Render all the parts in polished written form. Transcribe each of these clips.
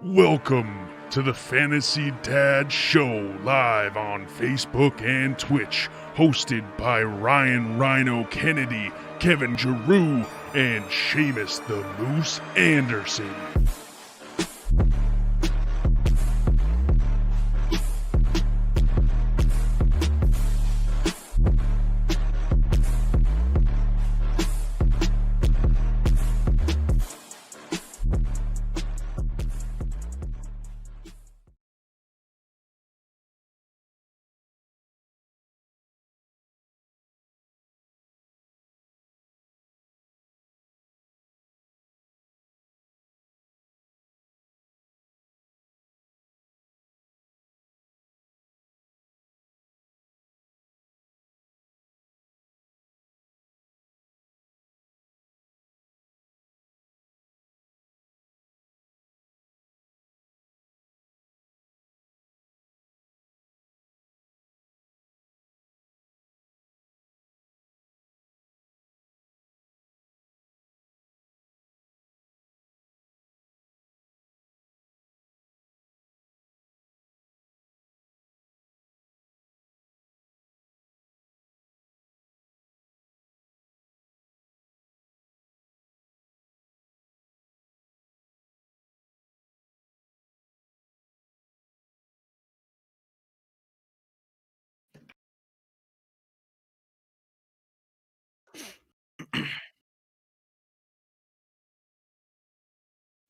Welcome to the Fantasy Dad Show, live on Facebook and Twitch, hosted by Ryan Rhino Kennedy, Kevin Giroux, and Seamus the Moose Anderson.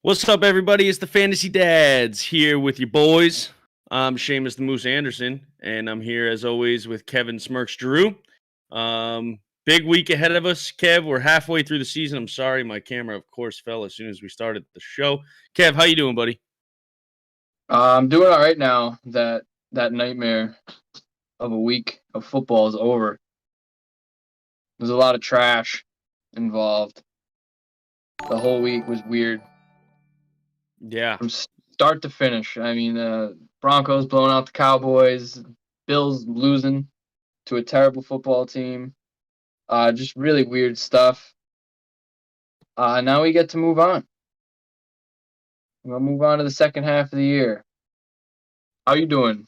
What's up, everybody? It's the Fantasy Dads here with your boys. I'm Seamus the Moose Anderson, and I'm here as always with Kevin Smirks Drew. Big week ahead of us, Kev. We're halfway through the season. I'm sorry, my camera, of course, fell as soon as we started the show. Kev, how you doing, buddy? I'm doing all right now that nightmare of a week of football is over. There's a lot of trash involved. The whole week was weird. Yeah. From start to finish. I mean, Broncos blowing out the Cowboys, Bills losing to a terrible football team. Just really weird stuff. Now we get to move on. We'll move on to the second half of the year. How you doing?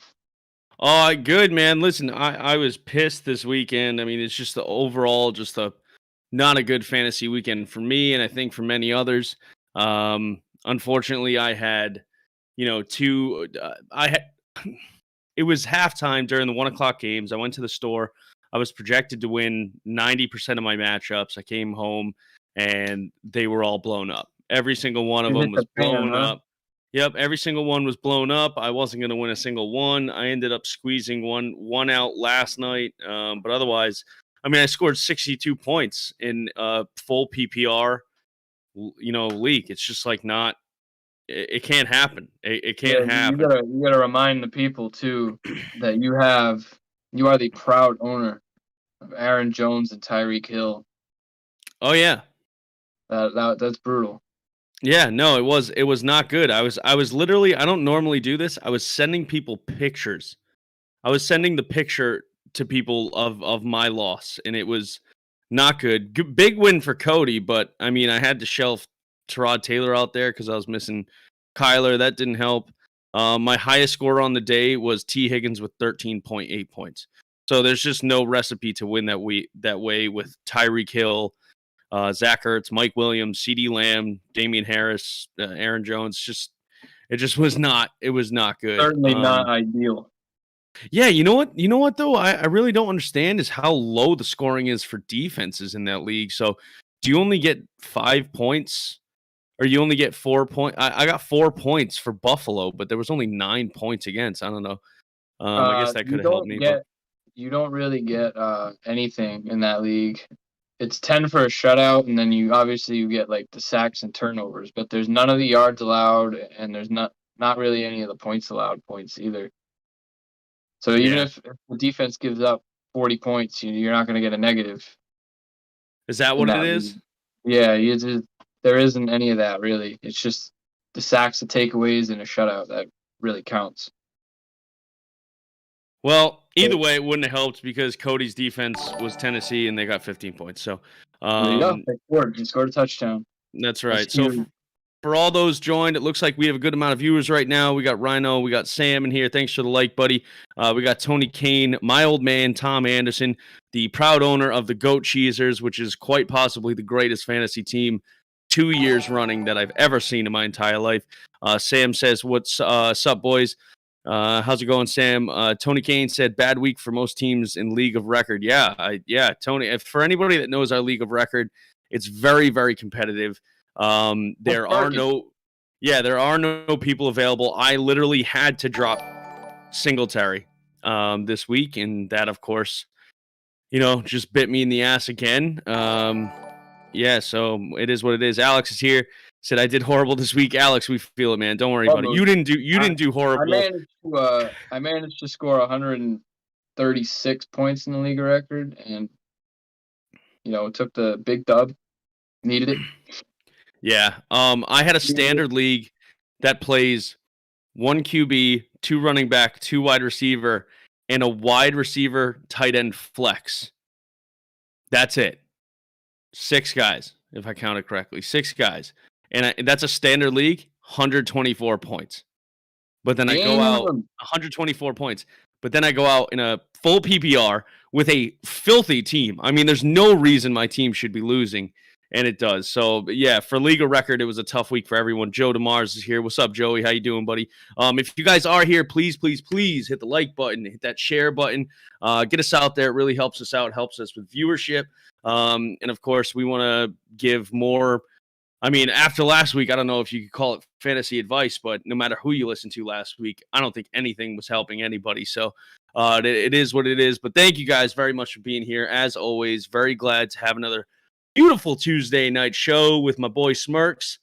Good, man. Listen, I was pissed this weekend. I mean, it's just not a good fantasy weekend for me, and I think for many others. Unfortunately, I had, it was halftime during the 1:00 games. I went to the store. I was projected to win 90% of my matchups. I came home and they were all blown up. Every single one of them was blown up. Yep, every single one was blown up. I wasn't going to win a single one. I ended up squeezing one out last night. But otherwise, I mean, I scored 62 points in a full PPR, league. It's just like it can't happen. It can't happen. You gotta remind the people too that you are the proud owner of Aaron Jones and Tyreek Hill. Oh yeah. That's brutal. Yeah, no, it was not good. I was literally, I don't normally do this. I was sending people pictures. I was sending the picture to people of my loss, and it was not good. Big win for Cody, but I mean, I had to shelf Tyrod Taylor out there because I was missing Kyler. That didn't help. My highest score on the day was T. Higgins with 13.8 points. So there's just no recipe to win that way with Tyreek Hill, Zach Ertz, Mike Williams, CeeDee Lamb, Damian Harris, Aaron Jones. It was not good. Certainly not ideal. Yeah, you know what though? I really don't understand is how low the scoring is for defenses in that league. So do you only get 5 points? Or you only get 4 points? I got 4 points for Buffalo, but there was only 9 points against. I don't know. I guess that could have helped me. You don't really get anything in that league. It's 10 for a shutout, and then you get like the sacks and turnovers, but there's none of the yards allowed, and there's not really any of the points allowed points either. So even if the defense gives up 40 points, you're not going to get a negative. Is that what it is? Yeah, there isn't any of that really. It's just the sacks, the takeaways, and a shutout that really counts. Well, Either way, it wouldn't have helped because Cody's defense was Tennessee, and they got 15 points. So there you go. He scored a touchdown. That's right. So for all those joined, it looks like we have a good amount of viewers right now. We got Rhino, we got Sam in here. Thanks for the like, buddy. We got Tony Kane, my old man, Tom Anderson, the proud owner of the Goat Cheesers, which is quite possibly the greatest fantasy team 2 years running that I've ever seen in my entire life. Sam says, what's up, boys? How's it going, Sam? Tony Kane said, bad week for most teams in League of Record. Yeah, Tony. For anybody that knows our League of Record, it's very, very competitive. There are no people available. I literally had to drop Singletary this week, and that, of course, just bit me in the ass again. So it is what it is. Alex is here. Said I did horrible this week. Alex, we feel it, man. Don't worry about it. You didn't do horrible. I managed to score 136 points in the league record, and took the big dub. Needed it. Yeah. I had a standard league that plays 1 QB, 2 running back, 2 wide receiver, and a wide receiver tight end flex. That's it. 6 guys, if I counted correctly. 6 guys. And that's a standard league, 124 points. But then I go out 124 points. But then I go out in a full PPR with a filthy team. I mean, there's no reason my team should be losing, and it does. So, yeah, for League of Record, it was a tough week for everyone. Joe DeMars is here. What's up, Joey? How you doing, buddy? If you guys are here, please hit the like button, hit that share button. Get us out there. It really helps us out, helps us with viewership. And, of course, we want to give more. I mean, after last week, I don't know if you could call it fantasy advice, but no matter who you listened to last week, I don't think anything was helping anybody. So it is what it is. But thank you guys very much for being here. As always, very glad to have another beautiful Tuesday night show with my boy Smirks.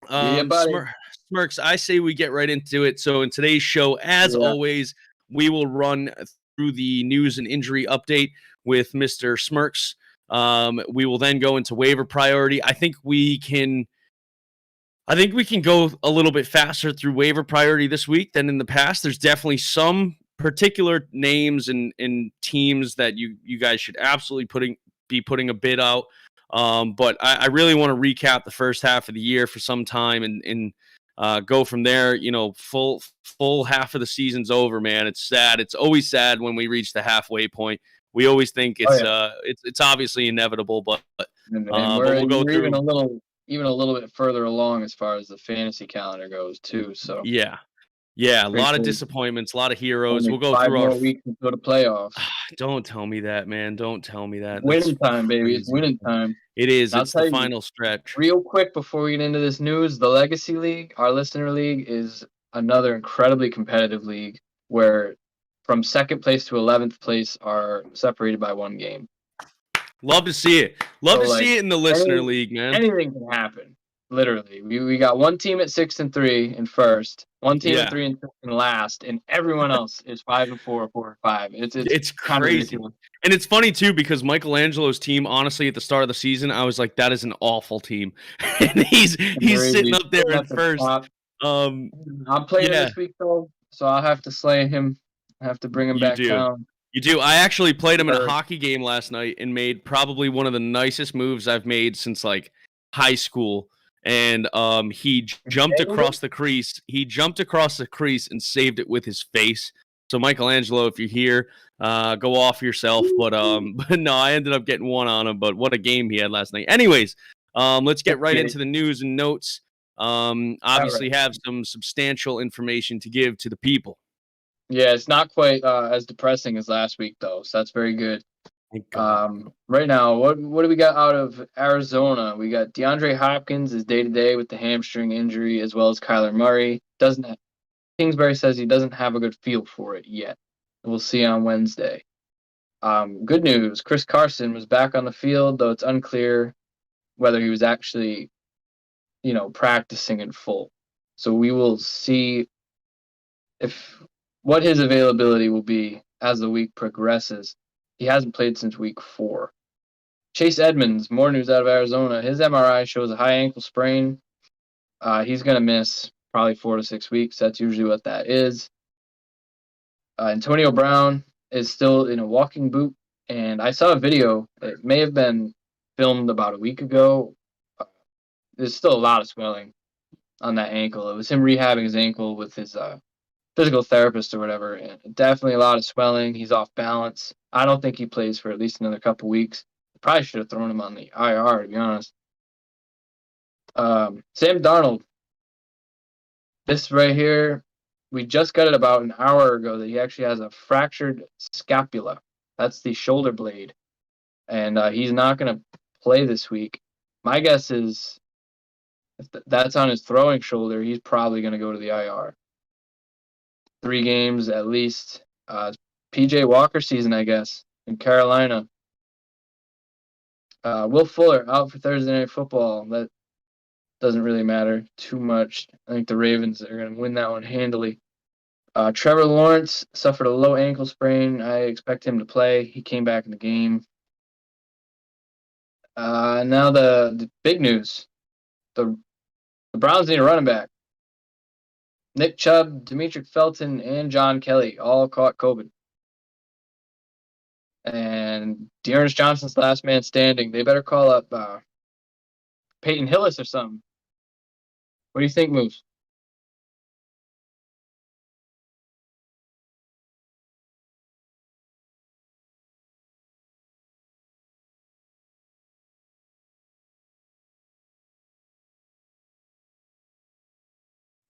Smirks, I say we get right into it. So in today's show, as always, we will run through the news and injury update with Mr. Smirks. We will then go into waiver priority. I think we can go a little bit faster through waiver priority this week than in the past. There's definitely some particular names and teams that you guys should absolutely be putting a bid out. But I really want to recap the first half of the year for some time and go from there. Full half of the season's over, man. It's sad. It's always sad when we reach the halfway point. We always think it's obviously inevitable, but we'll go through even a little bit further along as far as the fantasy calendar goes too. So yeah, a lot of disappointments, a lot of heroes. We'll go through our weeks until the playoffs. Don't tell me that, man. Don't tell me that. Winning time, baby. It's winning time. It is. It's the final stretch. Real quick before we get into this news, the Legacy League, our listener league, is another incredibly competitive league where from 2nd place to 11th place are separated by 1 game. Love to see it. See it in the listener league, man. Anything can happen. Literally. We got 1 team at 6-3 in first, 1 team at 3-6 in last, and everyone else is 5-4, 4-5. It's crazy. And it's funny too because Michelangelo's team, honestly, at the start of the season, I was like, that is an awful team. And he's sitting up there in first. I'm playing this week though, so I'll have to slay him. I have to bring him back down. You do. I actually played him in a hockey game last night and made probably one of the nicest moves I've made since like high school. And he jumped across the crease. He jumped across the crease and saved it with his face. So Michelangelo, if you're here, go off yourself. But no, I ended up getting one on him. But what a game he had last night. Anyways, let's get right into the news and notes. Obviously have some substantial information to give to the people. Yeah, it's not quite as depressing as last week, though, so that's very good. Right now, what do we got out of Arizona? We got DeAndre Hopkins is day-to-day with the hamstring injury, as well as Kyler Murray. Kingsbury says he doesn't have a good feel for it yet. We'll see on Wednesday. Good news, Chris Carson was back on the field, though it's unclear whether he was actually, practicing in full. So we will see what his availability will be as the week progresses. He hasn't played since week 4. Chase Edmonds, more news out of Arizona. His MRI shows a high ankle sprain. He's going to miss probably 4 to 6 weeks. That's usually what that is. Antonio Brown is still in a walking boot, and I saw a video. It may have been filmed about a week ago. There's still a lot of swelling on that ankle. It was him rehabbing his ankle with his physical therapist or whatever, and definitely a lot of swelling. He's off balance. I don't think he plays for at least another couple weeks. Probably should have thrown him on the IR, to be honest. Sam Darnold. This right here, we just got it about an hour ago that he actually has a fractured scapula. That's the shoulder blade. And he's not going to play this week. My guess is if that's on his throwing shoulder, he's probably going to go to the IR. 3 games at least. PJ Walker season, I guess, in Carolina. Will Fuller out for Thursday Night Football. That doesn't really matter too much. I think the Ravens are going to win that one handily. Trevor Lawrence suffered a low ankle sprain. I expect him to play. He came back in the game. Now the big news. The Browns need a running back. Nick Chubb, Demetric Felton, and John Kelly all caught COVID. And Dearness Johnson's last man standing. They better call up Peyton Hillis or something. What do you think, Moose?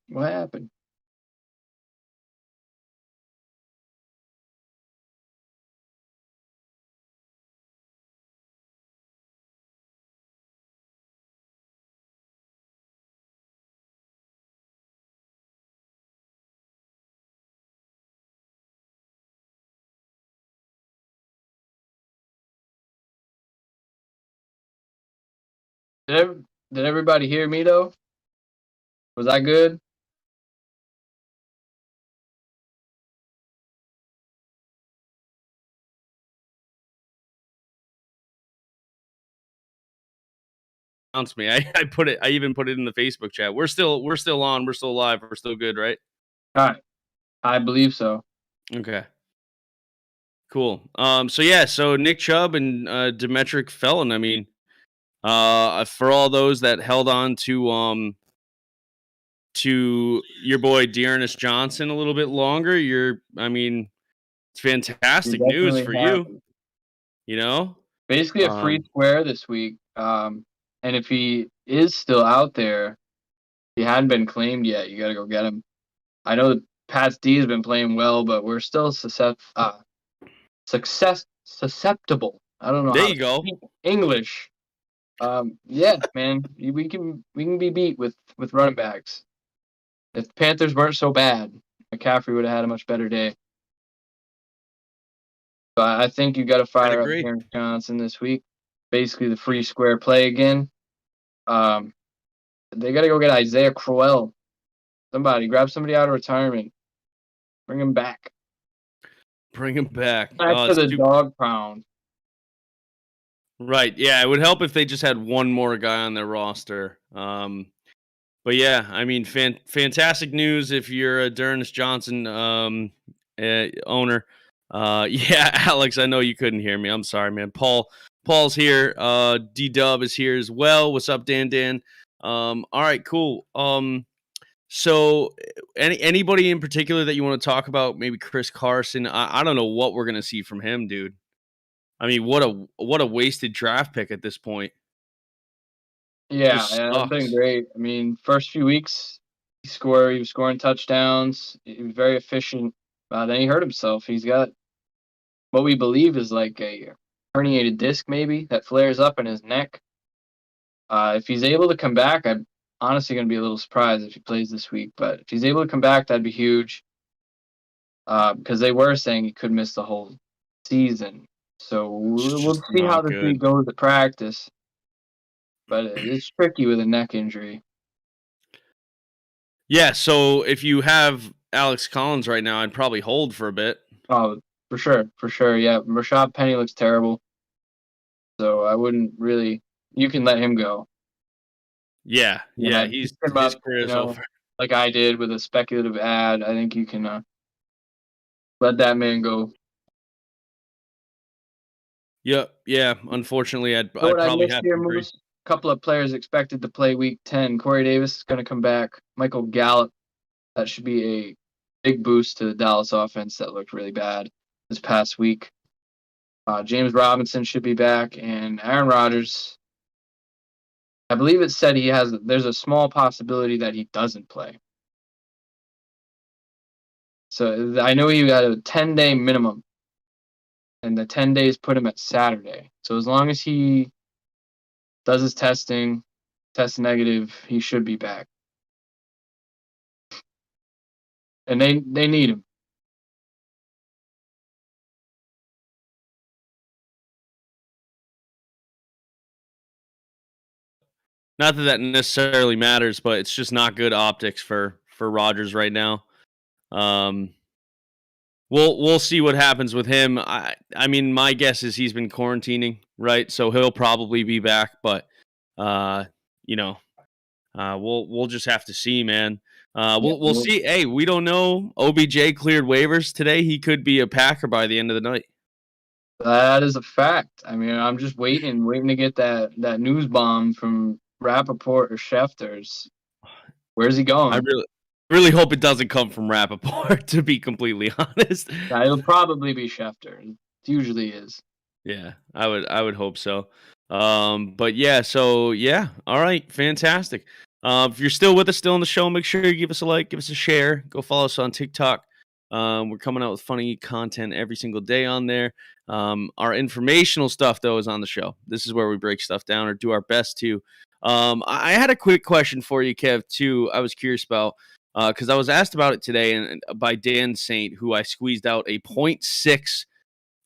What happened? Did everybody hear me, though? Was I good? Me. I put it. I even put it in the Facebook chat. We're still on. We're still live. We're still good, right? All right. I believe so. Okay. Cool. So Nick Chubb and Demetric Felton. I mean, for all those that held on to your boy Dearness Johnson a little bit longer, it's fantastic news for you. You know? Basically a free square this week. And if he is still out there, he hadn't been claimed yet. You got to go get him. I know that Pat's D has been playing well, but we're still susceptible. I don't know. There how you to go. speak English. Yeah, man, we can be beat with running backs. If the Panthers weren't so bad, McCaffrey would have had a much better day. But I think you got to fire up Aaron Johnson this week. Basically, the free square play again. They got to go get Isaiah Crowell. Grab somebody out of retirement. Bring him back. Back to the dog pound. Right. Yeah, it would help if they just had one more guy on their roster. But yeah, I mean, fantastic news if you're a Dearness Johnson owner. Yeah, Alex, I know you couldn't hear me. I'm sorry, man. Paul's here. D-Dub is here as well. What's up, Dan? All right, cool. So anybody in particular that you want to talk about? Maybe Chris Carson. I don't know what we're gonna see from him, dude. I mean, what a wasted draft pick at this point. Yeah, it's been great. I mean, first few weeks he was scoring touchdowns. He was very efficient. Then he hurt himself. He's got what we believe is like a herniated disc, maybe that flares up in his neck. If he's able to come back, I'm honestly going to be a little surprised if he plays this week. But if he's able to come back, that'd be huge. Because they were saying he could miss the whole season. So we'll see how this week goes at practice. But it's tricky with a neck injury. Yeah, so if you have Alex Collins right now, I'd probably hold for a bit. Oh, for sure. Yeah, Rashad Penny looks terrible. So I wouldn't really. You can let him go. Yeah, he's his career's over. Like I did with a speculative ad. I think you can let that man go. Yep. Yeah. Unfortunately, I'd Know what I probably missed have here, to agree. Moose? A couple of players expected to play Week 10. Corey Davis is going to come back. Michael Gallup. That should be a big boost to the Dallas offense that looked really bad this past week. James Robinson should be back, and Aaron Rodgers. I believe it said there's a small possibility that he doesn't play. So I know he got a 10-day minimum, and the 10 days put him at Saturday. So as long as he does his testing, tests negative, he should be back. And they need him. Not that that necessarily matters, but it's just not good optics for Rodgers right now. We'll see what happens with him. I mean, my guess is he's been quarantining, right? So he'll probably be back, but you know, we'll just have to see, man. We'll see. Hey, we don't know. OBJ cleared waivers today. He could be a Packer by the end of the night. That is a fact. I mean, I'm just waiting to get that news bomb from Rappaport or Schefter's. Where's he I going? really hope it doesn't come from Rappaport, to be completely honest. It'll probably be Schefter. It usually is. Yeah, I would hope so. But yeah, so yeah, all right, fantastic. If you're still with us, still on the show, make sure you give us a like, give us a share, go follow us on TikTok. We're coming out with funny content every single day on there. Our informational stuff though is on the show. This is where we break stuff down or do our best to. I had a quick question for you, Kev, too. I was curious about because I was asked about it today and by Dan Saint, who I squeezed out a 0.6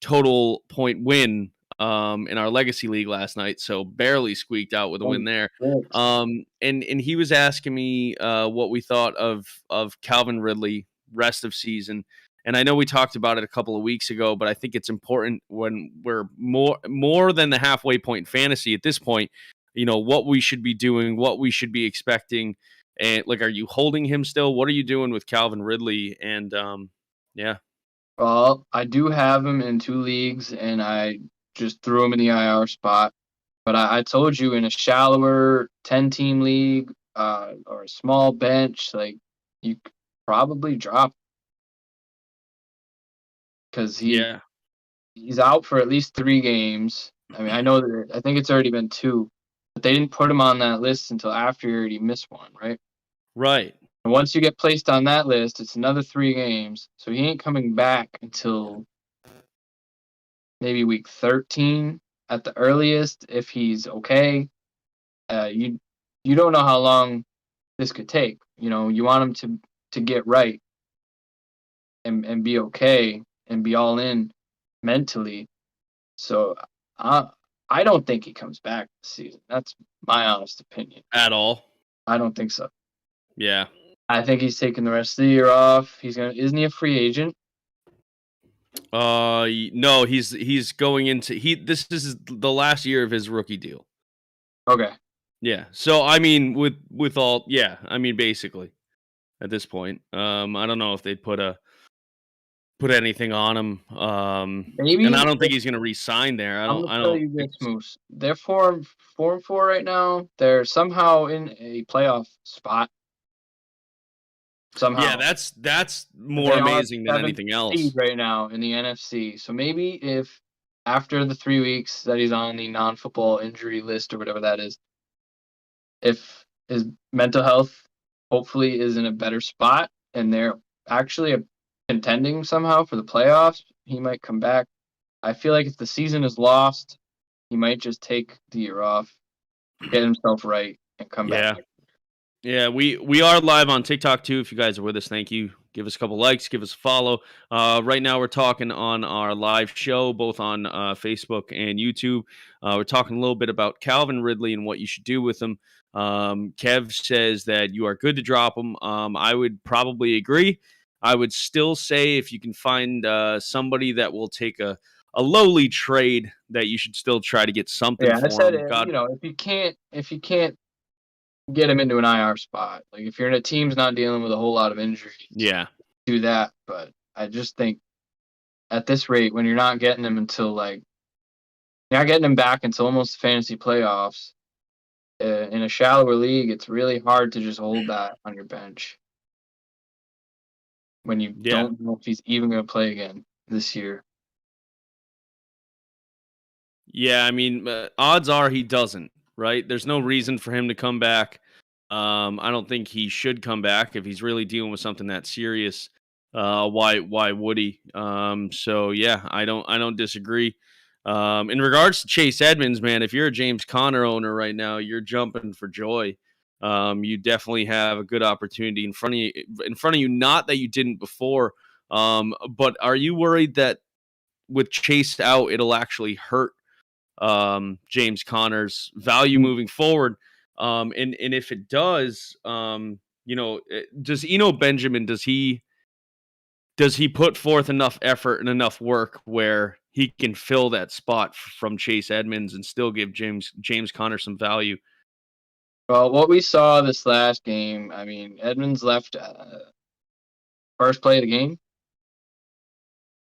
total point win in our legacy league last night, so barely squeaked out with a win there. And he was asking me what we thought of Calvin Ridley rest of season. And I know we talked about it a couple of weeks ago, but I think it's important when we're more than the halfway point in fantasy at this point, you know, what we should be doing, what we should be expecting. And like, are you holding him still? What are you doing with Calvin Ridley? And yeah. Well, I do have him in 2 leagues, and I just threw him in the IR spot. But I told you in a shallower 10-team league or a small bench, like you could probably drop because he's out for at least 3 games. I mean, I know that I think it's already been 2, but they didn't put him on that list until after he already missed one, right? Right. And once you get placed on that list, it's another 3 games. So he ain't coming back until maybe week 13 at the earliest if he's okay. You don't know how long this could take. You know, you want him to get right and be okay and be all in mentally. So I don't think he comes back this season. That's my honest opinion. At all. I don't think so. Yeah. I think he's taking the rest of the year off. Isn't he a free agent? No, he's going into this is the last year of his rookie deal. Okay. Yeah. So I mean with all I mean basically at this point. I don't know if they'd put anything on him. Maybe, and I don't think he's going to re-sign there. I'm gonna tell you this, Moose. They're 4-4 right now. They're somehow in a playoff spot. Somehow. Yeah, that's more amazing than anything else right now in the NFC. So maybe if after the 3 weeks that he's on the non-football injury list or whatever that is, if his mental health hopefully is in a better spot and they're actually contending somehow for the playoffs, he might come back. I feel like if the season is lost, he might just take the year off, get himself right, and come back. Yeah, we are live on TikTok too. If you guys are with us, thank you. Give us a couple likes, give us a follow. Right now, we're talking on our live show, both on Facebook and YouTube. We're talking a little bit about Calvin Ridley and what you should do with him. Kev says that you are good to drop him. I would probably agree. I would still say if you can find somebody that will take a lowly trade, that you should still try to get something for him. You know, if you can't get him into an IR spot, like if you're in a team's not dealing with a whole lot of injuries, do that. But I just think at this rate, when you're not getting him until like Now getting him back into almost fantasy playoffs. In a shallower league, it's really hard to just hold that on your bench when you don't know if he's even going to play again this year. Yeah, I mean, odds are he doesn't, right? There's no reason for him to come back. I don't think he should come back if he's really dealing with something that serious. Why would he? So yeah, I don't disagree. In regards to Chase Edmonds, man, if you're a James Conner owner right now, you're jumping for joy. You definitely have a good opportunity in front of you. Not that you didn't before, but are you worried that with Chase out, it'll actually hurt James Conner's value moving forward? And if it does, does Eno Benjamin, does he put forth enough effort and enough work where he can fill that spot from Chase Edmonds and still give James Conner some value? Well, what we saw this last game, I mean, Edmonds left first play of the game,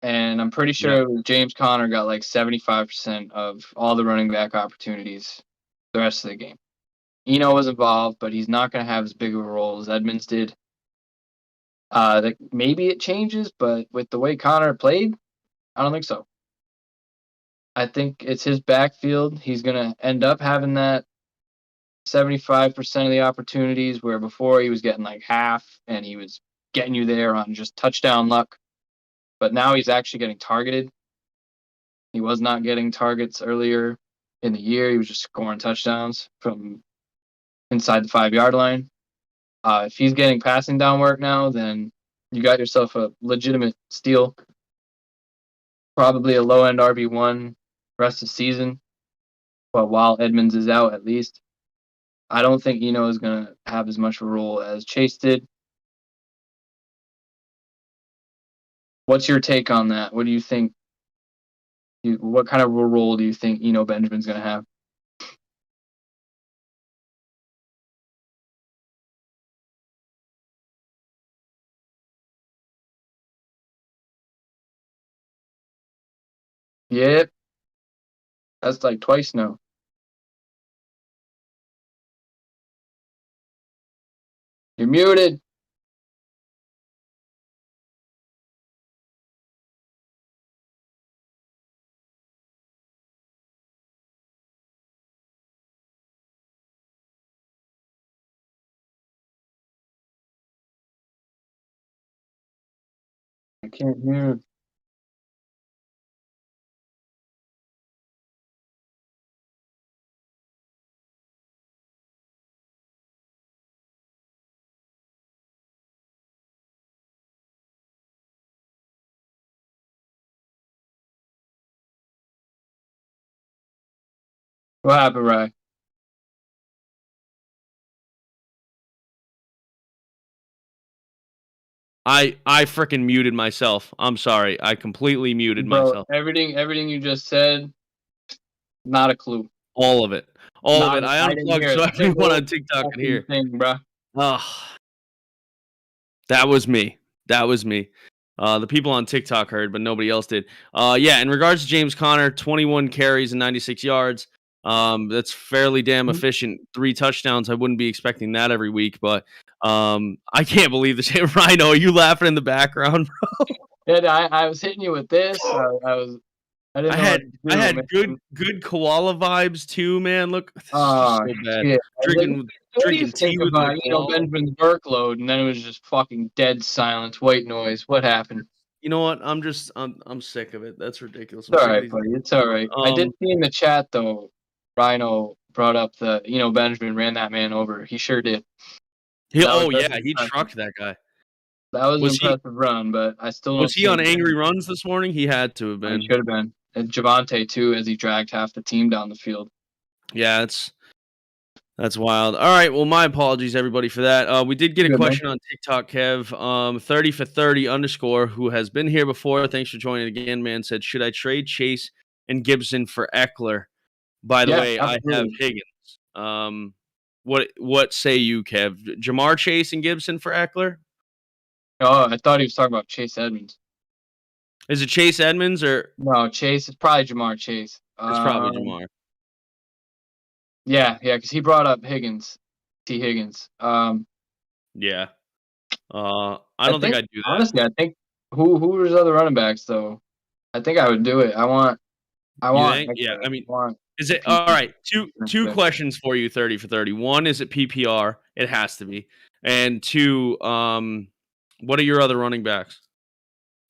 and I'm pretty sure James Conner got like 75% of all the running back opportunities the rest of the game. Eno was involved, but he's not going to have as big of a role as Edmonds did. Maybe it changes, but with the way Conner played, I don't think so. I think it's his backfield. He's going to end up having that 75% of the opportunities, where before he was getting like half and he was getting you there on just touchdown luck. But now he's actually getting targeted. He was not getting targets earlier in the year. He was just scoring touchdowns from inside the 5-yard line. If he's getting passing down work now, then you got yourself a legitimate steal. Probably a low-end RB1 rest of the season. But while Edmonds is out, at least, I don't think Eno is going to have as much of a role as Chase did. What's your take on that? What do you think? What kind of a role do you think Eno Benjamin's going to have? Yep. That's like twice now. You're muted. I can't hear. What happened, Rye? I freaking muted myself. I'm sorry. I completely muted myself. Everything you just said, not a clue. All of it. All of it. I unplugged so everyone on TikTok can hear. That was me. The people on TikTok heard, but nobody else did. In regards to James Conner, 21 carries and 96 yards. That's fairly damn efficient. 3 touchdowns. I wouldn't be expecting that every week, but I can't believe this. Rhino, are you laughing in the background, bro? Yeah, I was hitting you with this. I had good koala vibes too, man. Look, this is so bad. Shit. Drinking tea with my Benjamin's workload, and then it was just fucking dead silence, white noise. What happened? You know what? I'm sick of it. That's ridiculous. It's all right, buddy. It's all right. I did see in the chat though, Rhino brought up Benjamin ran that man over. He sure did. He trucked that guy. That was an impressive run, but I still don't. Was he on angry runs this morning? He had to have been. He should have been. And Javonte too, as he dragged half the team down the field. Yeah, that's wild. All right, well, my apologies, everybody, for that. We did get a question on TikTok, Kev. 30 for 30 _ who has been here before. Thanks for joining again, man. Said, should I trade Chase and Gibson for Eckler? By the way, absolutely. I have Higgins. What say you, Kev? Jamar Chase and Gibson for Eckler? Oh, I thought he was talking about Chase Edmonds. Is it Chase Edmonds or no? Chase. It's probably Jamar Chase. It's probably Jamar. Yeah, because he brought up Higgins, T. Higgins. Yeah. I don't think I'd do that. Honestly, I think who was other running backs though? I think I would do it. I want. You think? Yeah. Eckler. I mean, I want is it PP. all right? Two Okay. questions for you, 30 for 30. One, is it PPR? It has to be. And two, what are your other running backs?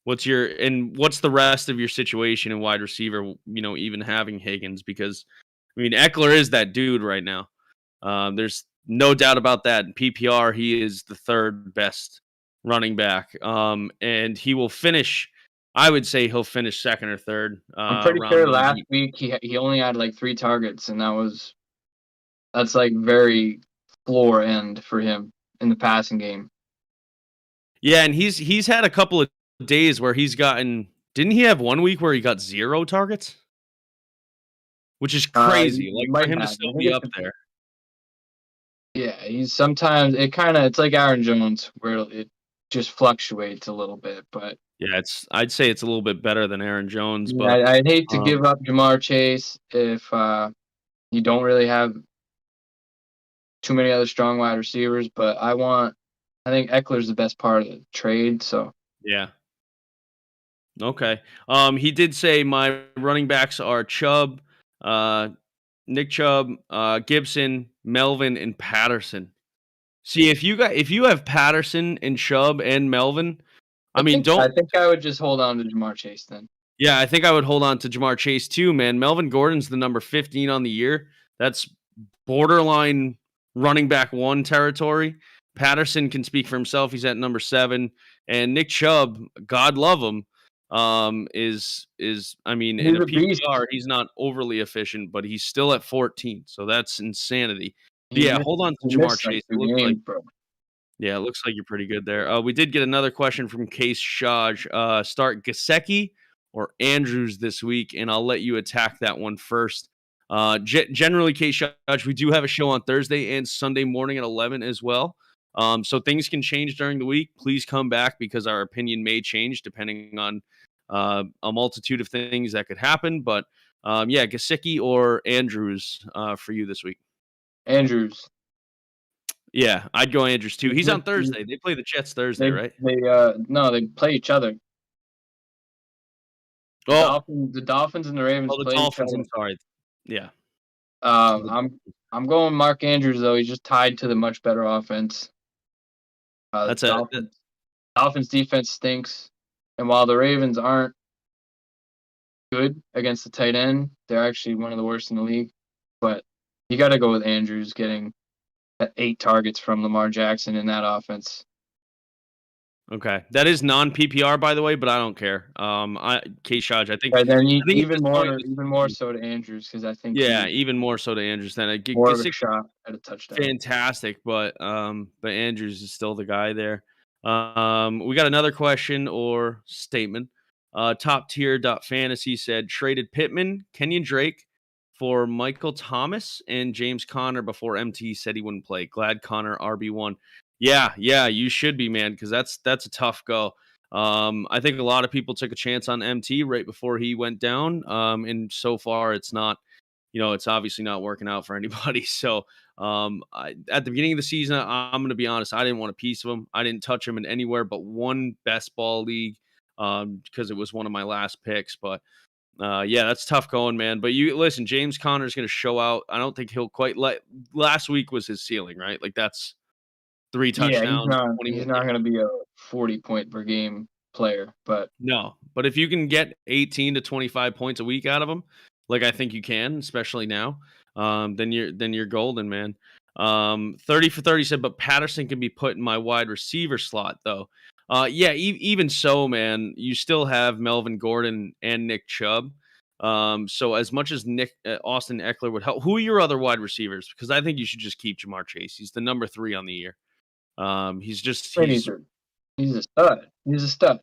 What's the rest of your situation in wide receiver? You know, even having Higgins, because I mean Eckler is that dude right now. There's no doubt about that. In PPR, he is the third best running back. And he will finish. I would say he'll finish second or third. I'm pretty Round sure one. last week he only had like 3 targets, and that's like very floor end for him in the passing game. Yeah, and he's had a couple of days where he's gotten. Didn't he have 1 week where he got 0 targets? Which is crazy. Like for him to still be up there. Yeah, it's like Aaron Jones, where it just fluctuates a little bit, but Yeah, I'd say it's a little bit better than Aaron Jones, yeah, but I'd hate to give up Jamar Chase if you don't really have too many other strong wide receivers, but I think Eckler's the best part of the trade, so yeah. Okay. He did say my running backs are Chubb, Nick Chubb, Gibson, Melvin, and Patterson. See, if you have Patterson and Chubb and Melvin, I think I would just hold on to Jamar Chase then. Yeah, I think I would hold on to Jamar Chase too, man. Melvin Gordon's the number 15 on the year. That's borderline running back 1 territory. Patterson can speak for himself. He's at number 7. And Nick Chubb, God love him, is I mean, in a PPR, he's not overly efficient, but he's still at 14. So that's insanity. Yeah, hold on to Jamar Chase. It looks like you're pretty good there. We did get another question from Case Shaj. Start Gesicki or Andrews this week, and I'll let you attack that one first. Generally, Case Shaj, we do have a show on Thursday and Sunday morning at 11 as well. So things can change during the week. Please come back because our opinion may change depending on a multitude of things that could happen. But Gesicki or Andrews for you this week. Andrews. Yeah, I'd go Andrews too. He's on Thursday. They play the Jets Thursday, right? No, they play each other. The Dolphins and the Ravens the play Dolphins, each other. I'm sorry. Yeah. I'm going Mark Andrews though. He's just tied to the much better offense. Dolphins defense stinks, and while the Ravens aren't good against the tight end, they're actually one of the worst in the league. But you got to go with Andrews getting 8 targets from Lamar Jackson in that offense. Okay, that is non-PPR, by the way, but I don't care. K-Shaj, I think. Right, then even more so to Andrews because I think. Yeah, even more so to Andrews than more of a shot at a touchdown. Fantastic, but Andrews is still the guy there. We got another question or statement. Top tier fantasy said traded Pittman, Kenyon Drake for Michael Thomas and James Conner before MT said he wouldn't play. Glad Conner RB1. Yeah, you should be, man, because that's a tough go. I think a lot of people took a chance on MT right before he went down. And so far it's not, it's obviously not working out for anybody. So at the beginning of the season, I'm going to be honest, I didn't want a piece of him. I didn't touch him in anywhere but one best ball league because it was one of my last picks. But that's tough going, man. But you listen, James Conner's going to show out. I don't think he'll quite last week was his ceiling, right? Like that's 3 touchdowns. Yeah, he's not going to be a 40-point per game player, but no. But if you can get 18 to 25 points a week out of him, like I think you can, especially now, then you're golden, man. 30 for 30 said, but Patterson can be put in my wide receiver slot though. Even so, man, you still have Melvin Gordon and Nick Chubb. So as much as Austin Eckler would help, who are your other wide receivers? Because I think you should just keep Jamar Chase. He's the number 3 on the year. He's a stud. He's a stud.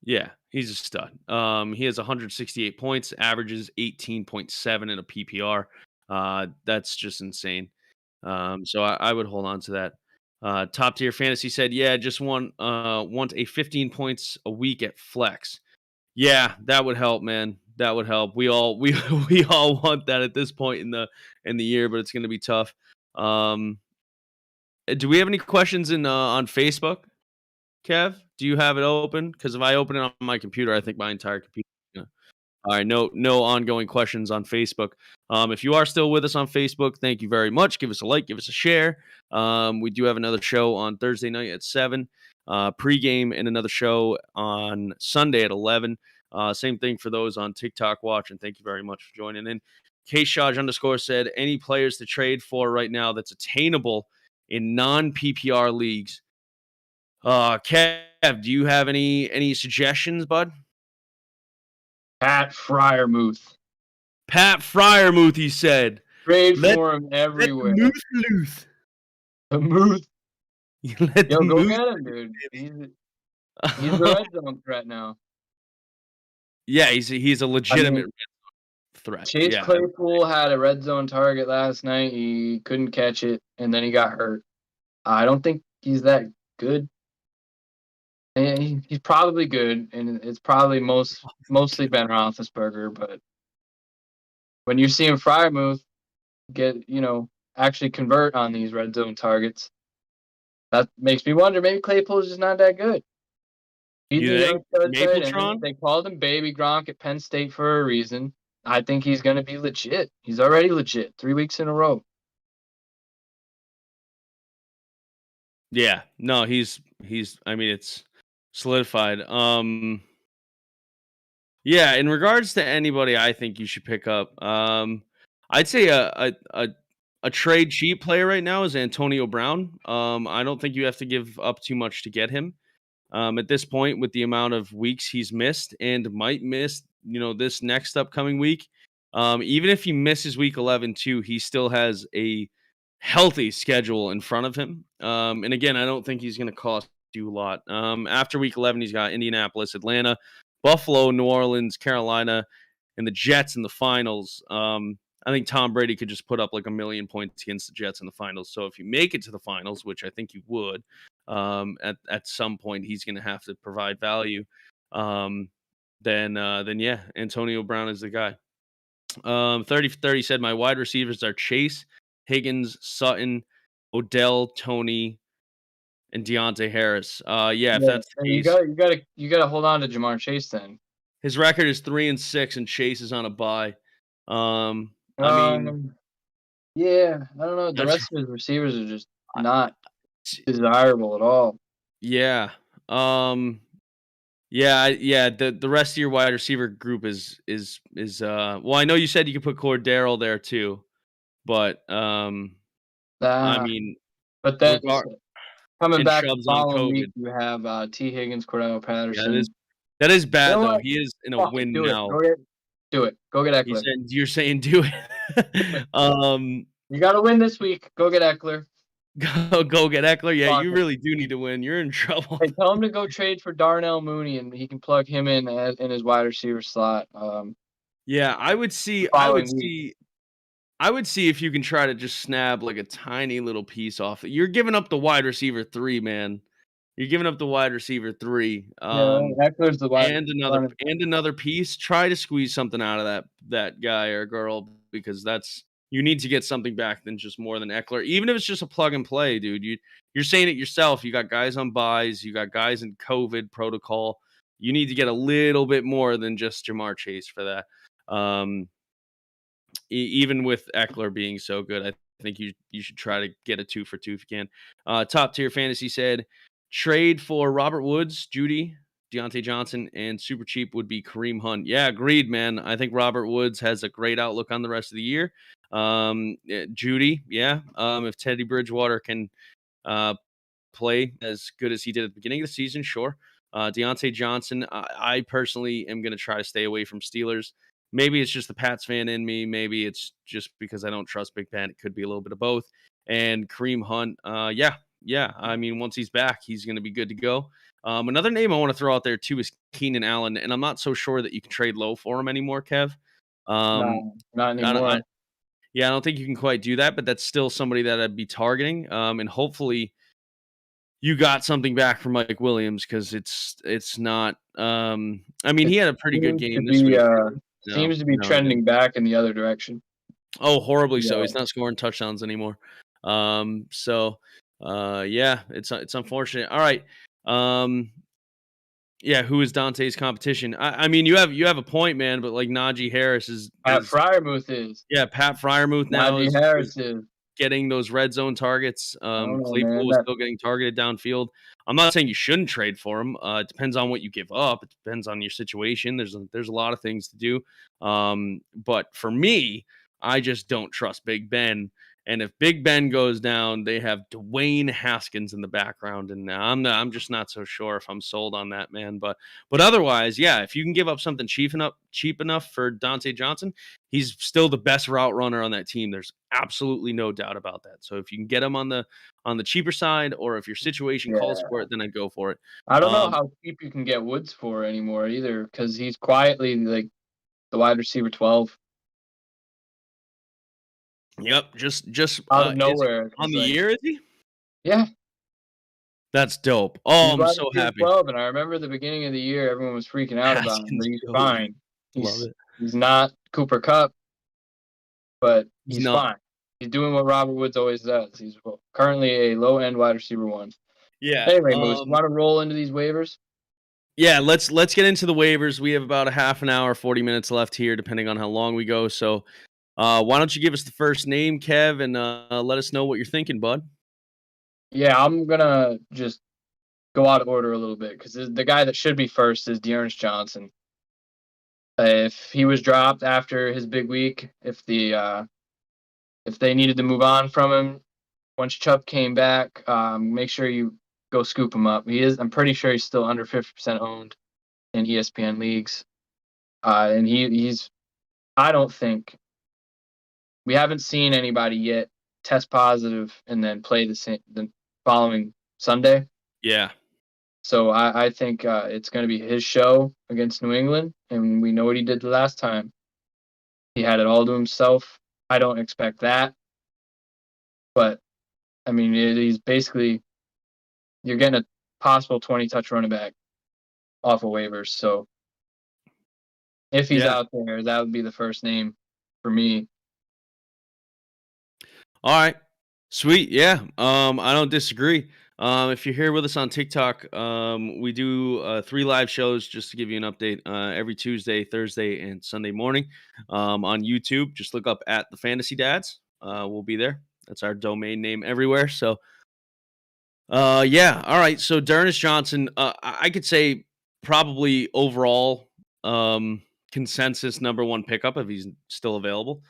Yeah, he's a stud. He has 168 points, averages 18.7 in a PPR. That's just insane. So I would hold on to that. Top tier fantasy said, yeah, just want a 15 points a week at flex. Yeah, that would help, man. That would help. We all we want that at this point in the year, but it's going to be tough. Do we have any questions in on Facebook, Kev? Do you have it open? Because if I open it on my computer, I think my entire computer. All right, no ongoing questions on Facebook. If you are still with us on Facebook, thank you very much. Give us a like, give us a share. We do have another show on Thursday night at 7, pregame, and another show on Sunday at 11. Same thing for those on TikTok watch, and thank you very much for joining in. KShaj_ said, any players to trade for right now that's attainable in non-PPR leagues? Kev, do you have any suggestions, bud? Pat Friarmuth. Pat Friarmuth, he said. Trade for him everywhere. Let the Muth loose. The Muth. Let Yo, the go Muth. get him, dude. He's the red zone threat now. Yeah, he's a legitimate red zone threat. Chase Claypool had a red zone target last night. He couldn't catch it, and then he got hurt. I don't think he's that good. And he's probably good, and it's probably mostly Ben Roethlisberger. But when you're seeing Friarmuth actually convert on these red zone targets, that makes me wonder. Maybe Claypool's just not that good. You think? Mapletron? They called him Baby Gronk at Penn State for a reason. I think he's going to be legit. He's already legit 3 weeks in a row. Yeah, no, he's. I mean, it's solidified. Yeah, in regards to anybody, I think you should pick up. I'd say a trade cheap player right now is Antonio Brown. I don't think you have to give up too much to get him. At this point, with the amount of weeks he's missed and might miss, this next upcoming week, even if he misses week 11 too, he still has a healthy schedule in front of him. And again, I don't think he's going to cost you a lot. After week 11, he's got Indianapolis, Atlanta, Buffalo, New Orleans, Carolina, and the Jets in the finals. I think Tom Brady could just put up like 1 million points against the Jets in the finals. So if you make it to the finals, which I think you would, at some point he's going to have to provide value. Then yeah, Antonio Brown is the guy. 30 said my wide receivers are Chase, Higgins, Sutton, Odell, Tony, and Deontay Harris. If that's the case, you gotta hold on to Jamar Chase then. His record is 3-6, and Chase is on a bye. I mean, yeah, I don't know. The rest of his receivers are just not desirable at all. Yeah. The rest of your wide receiver group is well, I know you said you could put Cordell there too, but I mean, but that's coming back the following week. You have T. Higgins, Cordell Patterson. That is bad though. He is in a win now. Do it. Go get Eckler. You're saying do it. You got to win this week. Go get Eckler. Go get Eckler. Yeah, you really do need to win. You're in trouble. Hey, tell him to go trade for Darnell Mooney, and he can plug him in his wide receiver slot. Yeah, I would see if you can try to just snab like a tiny little piece off. You're giving up the wide receiver 3, man. You're giving up the wide receiver 3. Eckler's the wide and another piece. Try to squeeze something out of that guy or girl, because you need to get something back than just more than Eckler. Even if it's just a plug and play, dude. You're saying it yourself. You got guys on buys. You got guys in COVID protocol. You need to get a little bit more than just Jamar Chase for that. Even with Eckler being so good, I think you should try to get a 2 for 2 if you can. Top Tier Fantasy said, trade for Robert Woods, Judy, Deontay Johnson, and super cheap would be Kareem Hunt. Yeah, agreed, man. I think Robert Woods has a great outlook on the rest of the year. Judy, yeah. If Teddy Bridgewater can play as good as he did at the beginning of the season, sure. Deontay Johnson, I personally am going to try to stay away from Steelers. Maybe it's just the Pats fan in me. Maybe it's just because I don't trust Big Ben. It could be a little bit of both. And Kareem Hunt, yeah. I mean, once he's back, he's going to be good to go. Another name I want to throw out there too is Keenan Allen, and I'm not so sure that you can trade low for him anymore, Kev. No, not anymore. I don't think you can quite do that, but that's still somebody that I'd be targeting. And hopefully you got something back from Mike Williams, because it's not. I mean, he had a pretty good game this week. seems to be trending back in the other direction. Oh, horribly so. Yeah. He's not scoring touchdowns anymore. Yeah, it's unfortunate. All right. Yeah, who is Dante's competition? I mean, you have a point, man, but like Najee Harris is Friarmuth is. Yeah, Pat Friarmuth now Najee Harris is getting those red zone targets. Claypool man. is still getting targeted downfield. I'm not saying you shouldn't trade for him. It depends on what you give up. It depends on your situation. There's a lot of things to do. But for me, I just don't trust Big Ben. And if Big Ben goes down, they have Dwayne Haskins in the background, and I'm just not so sure if I'm sold on that, man. But otherwise, yeah, if you can give up something cheap enough for Dante Johnson, he's still the best route runner on that team. There's absolutely no doubt about that. So if you can get him on the cheaper side, or if your situation calls for it, then I'd go for it. I don't know how cheap you can get Woods for anymore either, because he's quietly like the wide receiver 12. Yep, just out of nowhere on the year, is he? Yeah, that's dope. Oh, I'm so happy. 12, and I remember the beginning of the year, everyone was freaking out about him, but he's fine. He's not Cooper Kupp, but he's fine. He's doing what Robert Woods always does. He's currently a low-end wide receiver 1. Yeah. Anyway, Moose, you want to roll into these waivers? Yeah, let's get into the waivers. We have about a half an hour, 40 minutes left here, depending on how long we go. So, why don't you give us the first name, Kev, and let us know what you're thinking, bud? Yeah, I'm gonna just go out of order a little bit, because the guy that should be first is Dearness Johnson. If he was dropped after his big week, if they needed to move on from him, once Chubb came back, make sure you go scoop him up. I'm pretty sure he's still under 50% owned in ESPN leagues. And he's, I don't think, we haven't seen anybody yet test positive and then play the following Sunday. Yeah. So I think it's going to be his show against New England, and we know what he did the last time. He had it all to himself. I don't expect that. But, I mean, he's basically, you're getting a possible 20-touch running back off of waivers. So if he's out there, that would be the first name for me. All right. Sweet. Yeah. I don't disagree. If you're here with us on TikTok, we do 3 live shows, just to give you an update, every Tuesday, Thursday, and Sunday morning. On YouTube, just look up at the Fantasy Dads. We'll be there. That's our domain name everywhere. So, yeah. All right. So Dearness Johnson, I could say probably overall consensus number 1 pickup if he's still available.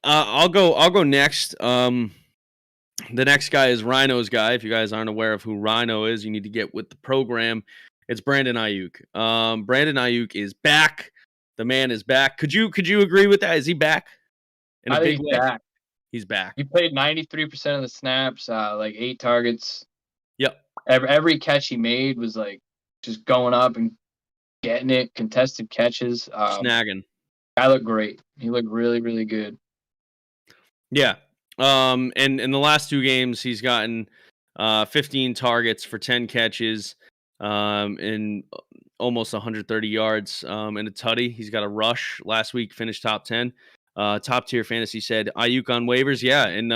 I'll go next. The next guy is Rhino's guy. If you guys aren't aware of who Rhino is, you need to get with the program. It's Brandon Ayuk. Brandon Ayuk is back. The man is back. Could you agree with that? Is he back in a big way? Back. He's back. He played 93% of the snaps, like 8 targets. Yep. Every catch he made was like just going up and getting it. Contested catches. Snagging. Guy looked great. He looked really, really good. Yeah. And in the last 2 games, he's gotten 15 targets for 10 catches, and almost 130 yards, and a tutty. He's got a rush. Last week finished top 10. Top tier fantasy said Ayuk on waivers. Yeah, in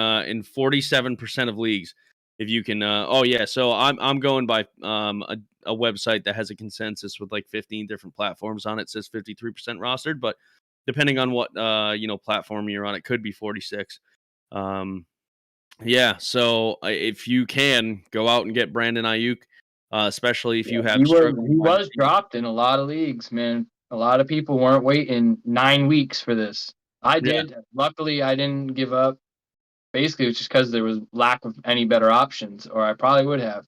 47% of leagues. If you can, so I'm going by a website that has a consensus with like 15 different platforms on it. It says 53% rostered, but depending on what platform you're on, it could be 46. Yeah, so if you can go out and get Brandon Ayuk, especially if you have he was dropped in a lot of leagues, man. A lot of people weren't waiting 9 weeks for this. I did. Luckily, I didn't give up. Basically, it's just because there was lack of any better options, or I probably would have.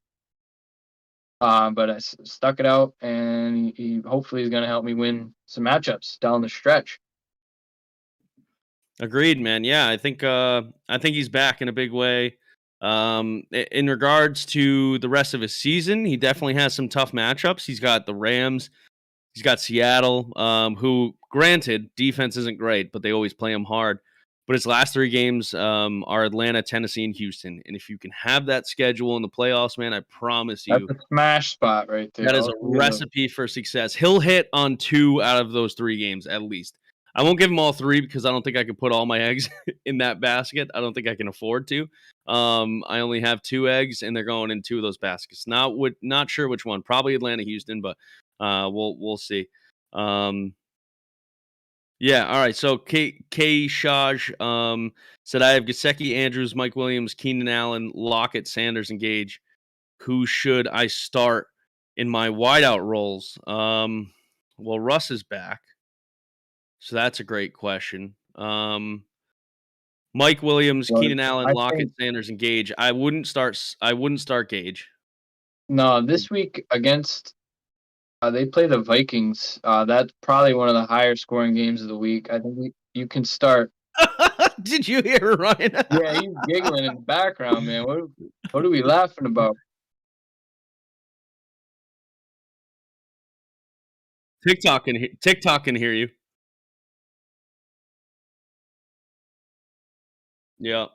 But I stuck it out, and he hopefully is going to help me win some matchups down the stretch. Agreed, man. Yeah, I think he's back in a big way. In regards to the rest of his season, he definitely has some tough matchups. He's got the Rams, he's got Seattle, who, granted, defense isn't great, but they always play him hard. But his last 3 games are Atlanta, Tennessee, and Houston. And if you can have that schedule in the playoffs, man, I promise you, That's a smash spot right there. that is a recipe for success. He'll hit on 2 out of those 3 games at least. I won't give him all 3 because I don't think I can put all my eggs in that basket. I don't think I can afford to. I only have 2 eggs, and they're going in 2 of those baskets. Not sure which one. Probably Atlanta, Houston, but we'll see. Yeah, all right. So K Shaj said I have Gesicki, Andrews, Mike Williams, Keenan Allen, Lockett, Sanders, and Gage. Who should I start in my wideout roles? Well, Russ is back, so that's a great question. Mike Williams, Well, Keenan Allen, I Lockett, think Sanders, and Gage. I wouldn't start Gage. no, this week against they play the Vikings. That's probably one of the higher scoring games of the week. I think you can start. Did you hear Ryan? Yeah, he's giggling in the background, man. What are we laughing about? TikTok can hear you. Yeah.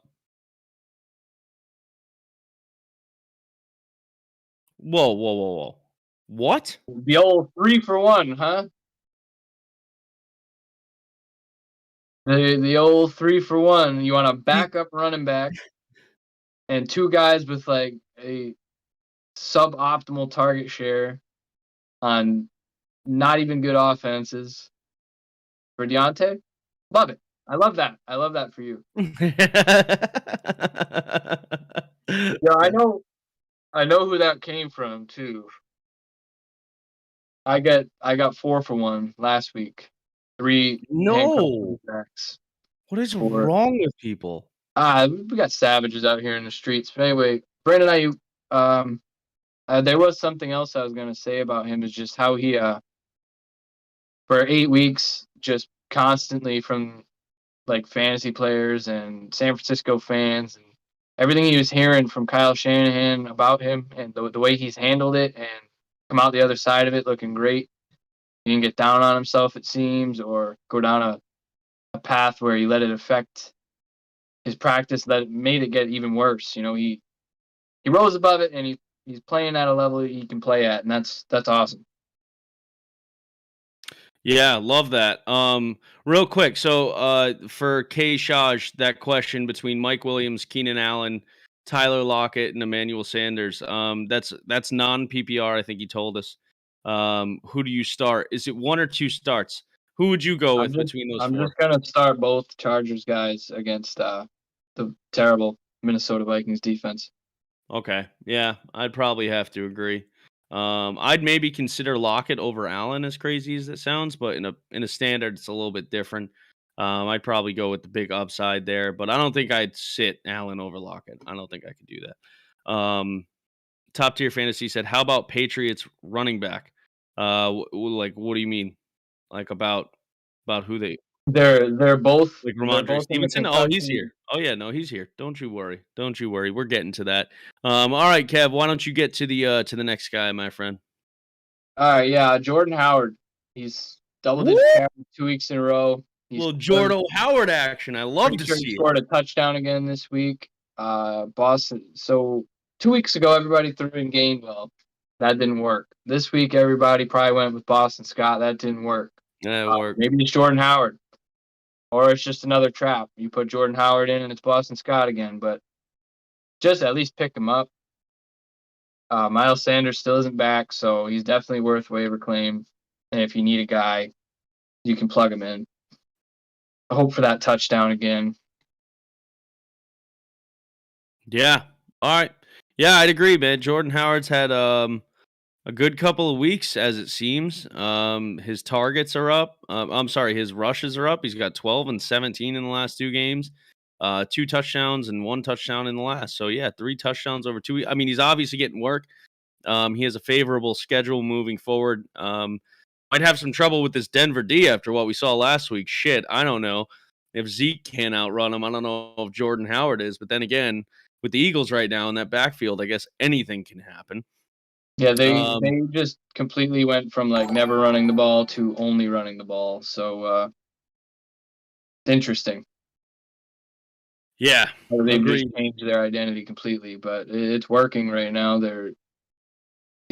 Whoa. What? The old 3 for 1, huh? The old 3 for 1. You want a backup running back and 2 guys with like a suboptimal target share on not even good offenses for Deontay. Love it. I love that. I love that for you. Yeah, I know who that came from too. I got 4 for 1 last week. 3 No. backs. What is 4. wrong with people? We got savages out here in the streets. But anyway, Brandon Nyuk, there was something else I was gonna say about him is just how he for 8 weeks just constantly from like fantasy players and San Francisco fans and everything he was hearing from Kyle Shanahan about him and the way he's handled it and come out the other side of it looking great. He didn't get down on himself, it seems, or go down a path where he let it affect his practice that made it get even worse. You know, he rose above it and he's playing at a level he can play at, and that's awesome. Yeah, love that. Real quick, so for K Shaj, that question between Mike Williams, Keenan Allen, Tyler Lockett, and Emmanuel Sanders. That's non PPR. I think he told us. Who do you start? Is it 1 or 2 starts? Who would you go with between those 4? I'm just gonna start both Chargers guys against the terrible Minnesota Vikings defense. Okay, yeah, I'd probably have to agree. I'd maybe consider Lockett over Allen, as crazy as it sounds, but in a standard, it's a little bit different. I'd probably go with the big upside there, but I don't think I'd sit Allen over Lockett. I don't think I could do that. Top tier fantasy said, "How about Patriots running back? Like, what do you mean? Like about who they They're both like they're Ramondre both in the Stevenson? Oh, he's concussion. here. Oh yeah, no, he's here. Don't you worry. Don't you worry. We're getting to that. All right, Kev, why don't you get to the next guy, my friend? All right, yeah, Jordan Howard. He's double-digit carries 2 weeks in a row. Little Jordan Howard action. I love to see he it. scored a touchdown again this week. Boston. So 2 weeks ago, everybody threw in Gainwell. That didn't work. This week, everybody probably went with Boston Scott. That didn't work. That worked. Maybe it's Jordan Howard, or it's just another trap. You put Jordan Howard in, and it's Boston Scott again. But just at least pick him up. Miles Sanders still isn't back, so he's definitely worth waiver claim. And if you need a guy, you can plug him in. I hope for that touchdown again. Yeah. All right. Yeah, I'd agree, man. Jordan Howard's had a good couple of weeks, as it seems. His targets are up. I'm sorry, his rushes are up. He's got 12 and 17 in the last 2 games. 2 touchdowns and 1 touchdown in the last. So yeah, 3 touchdowns over 2 weeks. I mean, he's obviously getting work. He has a favorable schedule moving forward. Might have some trouble with this Denver D after what we saw last week. Shit, I don't know. If Zeke can't outrun him, I don't know if Jordan Howard is. But then again, with the Eagles right now in that backfield, I guess anything can happen. Yeah, they just completely went from like never running the ball to only running the ball. So interesting. Yeah, They've just agreed. changed their identity completely, but it's working right now. The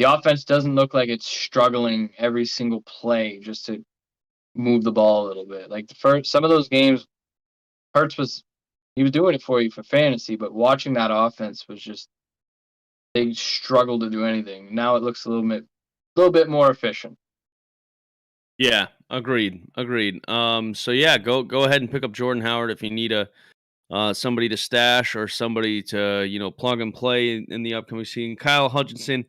offense doesn't look like it's struggling every single play just to move the ball a little bit. Like some of those games, he was doing it for you for fantasy, but watching that offense was just they struggled to do anything. Now it looks a little bit more efficient. Yeah, agreed. So yeah, go ahead and pick up Jordan Howard if you need somebody to stash or somebody to plug and play in the upcoming season. Kyle Hutchinson,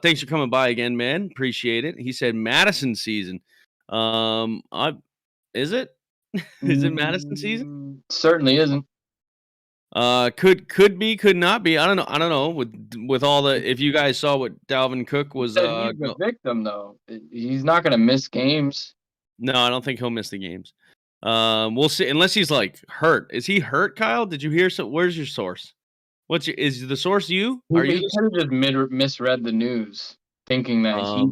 thanks for coming by again, man. Appreciate it. He said Madison season. I is it? Is it Madison season? Certainly isn't. Could be, could not be. I don't know. I don't know. With all the, if you guys saw what Dalvin Cook was, He's the victim though. He's not going to miss games. No, I don't think he'll miss the games. We'll see. Unless he's like hurt. Is he hurt, Kyle? Did you hear? So, where's your source? Is the source you? Are you? He could have just misread the news, thinking that he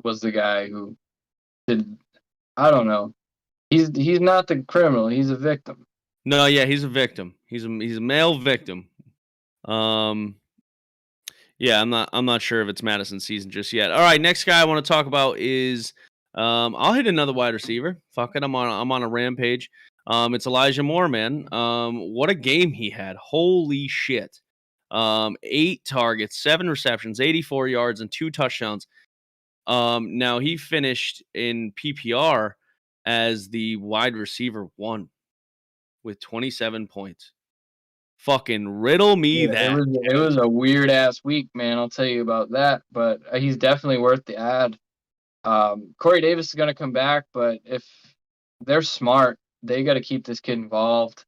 was the guy who did. I don't know. He's not the criminal. He's a victim. No, yeah, he's a victim. He's a male victim. Yeah, I'm not sure if it's Madison season just yet. All right, next guy I want to talk about is I'll hit another wide receiver. Fuck it, I'm on a rampage. It's Elijah Moore, man. What a game he had. Holy shit. 8 targets, 7 receptions, 84 yards, and 2 touchdowns. Now he finished in PPR as the wide receiver 1 with 27 points. Fucking riddle me that. It was a weird ass week, man. I'll tell you about that. But he's definitely worth the ad. Corey Davis is going to come back, but if they're smart, they got to keep this kid involved.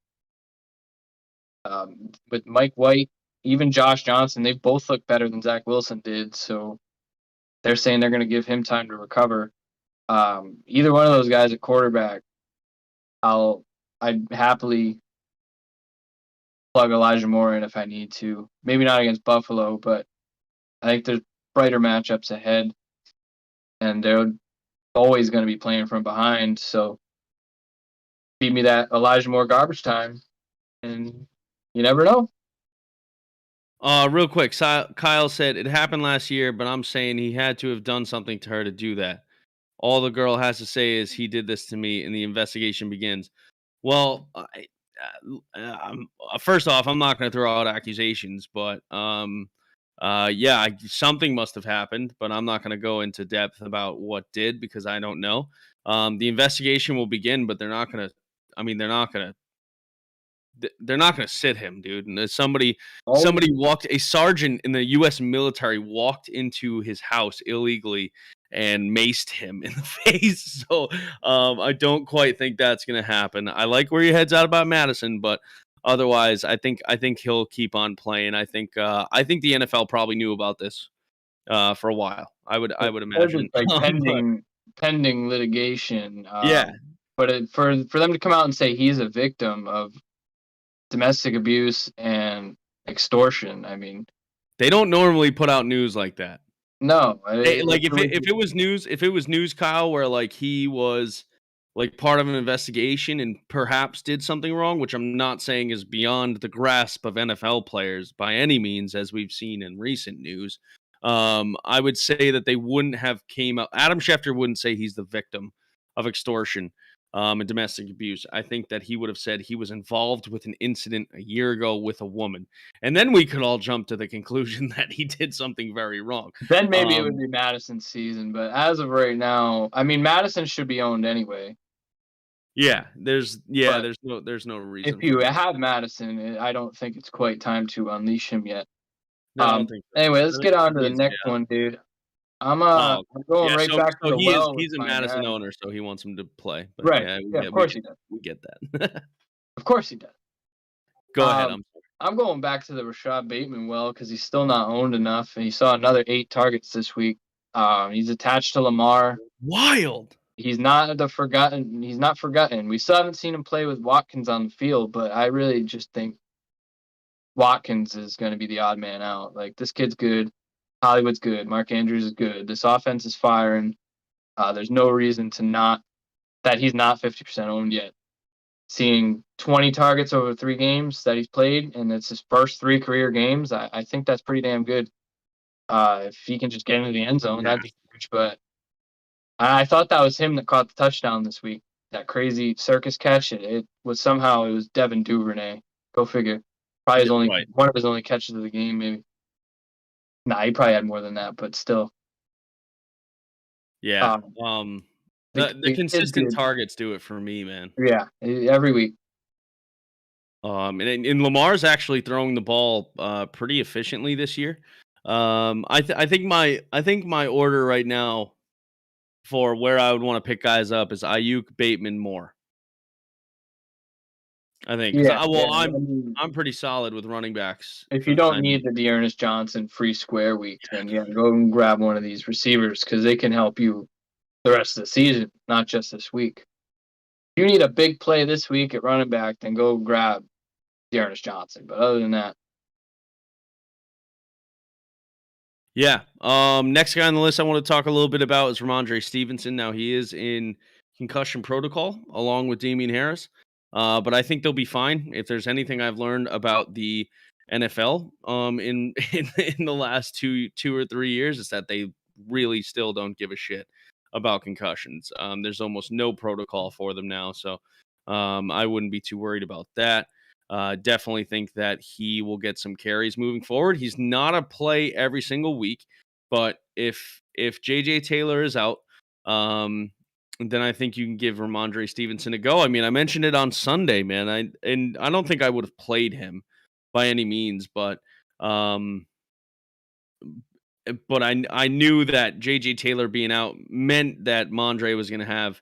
With Mike White, even Josh Johnson, they both look better than Zach Wilson did. So they're saying they're going to give him time to recover. Either one of those guys at quarterback, I'd happily plug Elijah Moore in if I need to. Maybe not against Buffalo, but I think there's brighter matchups ahead, and they're always going to be playing from behind. So feed me that Elijah Moore garbage time, and you never know. Real quick, Kyle said it happened last year, but I'm saying he had to have done something to her to do that. All the girl has to say is he did this to me, and the investigation begins. Well, first off, I'm not going to throw out accusations, but yeah, something must have happened, but I'm not going to go into depth about what did because I don't know. The investigation will begin, but they're not going to. I mean, they're not going to sit him, dude. And somebody walked, a sergeant in the U.S. military walked into his house illegally and maced him in the face. So I don't quite think that's going to happen. I like where your head's at about Madison, but otherwise, I think he'll keep on playing. I think the NFL probably knew about this for a while. I would imagine. Like pending litigation. Yeah. But for them to come out and say he's a victim of domestic abuse and extortion, I mean, they don't normally put out news like that. No, like if it was news, Kyle, where like he was like part of an investigation and perhaps did something wrong, which I'm not saying is beyond the grasp of NFL players by any means, as we've seen in recent news. I would say that they wouldn't have came out. Adam Schefter wouldn't say he's the victim of extortion and domestic abuse. I think that he would have said he was involved with an incident a year ago with a woman. And then we could all jump to the conclusion that he did something very wrong. Then maybe it would be Madison's season. But as of right now, I mean, Madison should be owned anyway. Yeah, there's no reason. If you have Madison, I don't think it's quite time to unleash him yet. No, I don't think so. Anyway, let's get on to the next one, dude. I'm going back to the well. He's a Madison owner, so he wants him to play. But right. Yeah, of course he does. We get that. Of course he does. Go ahead. I'm going back to the Rashad Bateman well because he's still not owned enough, and he saw another 8 targets this week. He's attached to Lamar. Wild. He's not forgotten. He's not forgotten. We still haven't seen him play with Watkins on the field, but I really just think Watkins is going to be the odd man out. Like, this kid's good. Hollywood's good. Mark Andrews is good. This offense is firing. There's no reason that he's not 50% owned yet. seeing 20 targets over 3 games that he's played, and it's his first 3 career games. I think that's pretty damn good. If he can just get into the end zone, that'd be huge. But I thought that was him that caught the touchdown this week. That crazy circus catch. It was Devin Duvernay. Go figure. Probably one of his only catches of the game, maybe. Nah, he probably had more than that, but still. Yeah. The consistent targets do it for me, man. Yeah, every week. And Lamar's actually throwing the ball pretty efficiently this year. I think my order right now for where I would want to pick guys up is Ayuk, Bateman, Moore. I think. I'm pretty solid with running backs. If you don't need the Dearness Johnson free square week, then go and grab one of these receivers because they can help you the rest of the season, not just this week. If you need a big play this week at running back, then go grab Dearness Johnson. But other than that. Yeah. Next guy on the list I want to talk a little bit about is Ramondre Stevenson. Now, he is in concussion protocol along with Damian Harris. But I think they'll be fine. If there's anything I've learned about the NFL in the last two or 3 years, is that they really still don't give a shit about concussions. There's almost no protocol for them now, so I wouldn't be too worried about that. Definitely think that he will get some carries moving forward. He's not a play every single week, but if JJ Taylor is out, then I think you can give Ramondre Stevenson a go. I mean, I mentioned it on Sunday, man. I don't think I would have played him by any means, but I knew that JJ Taylor being out meant that Mondre was going to have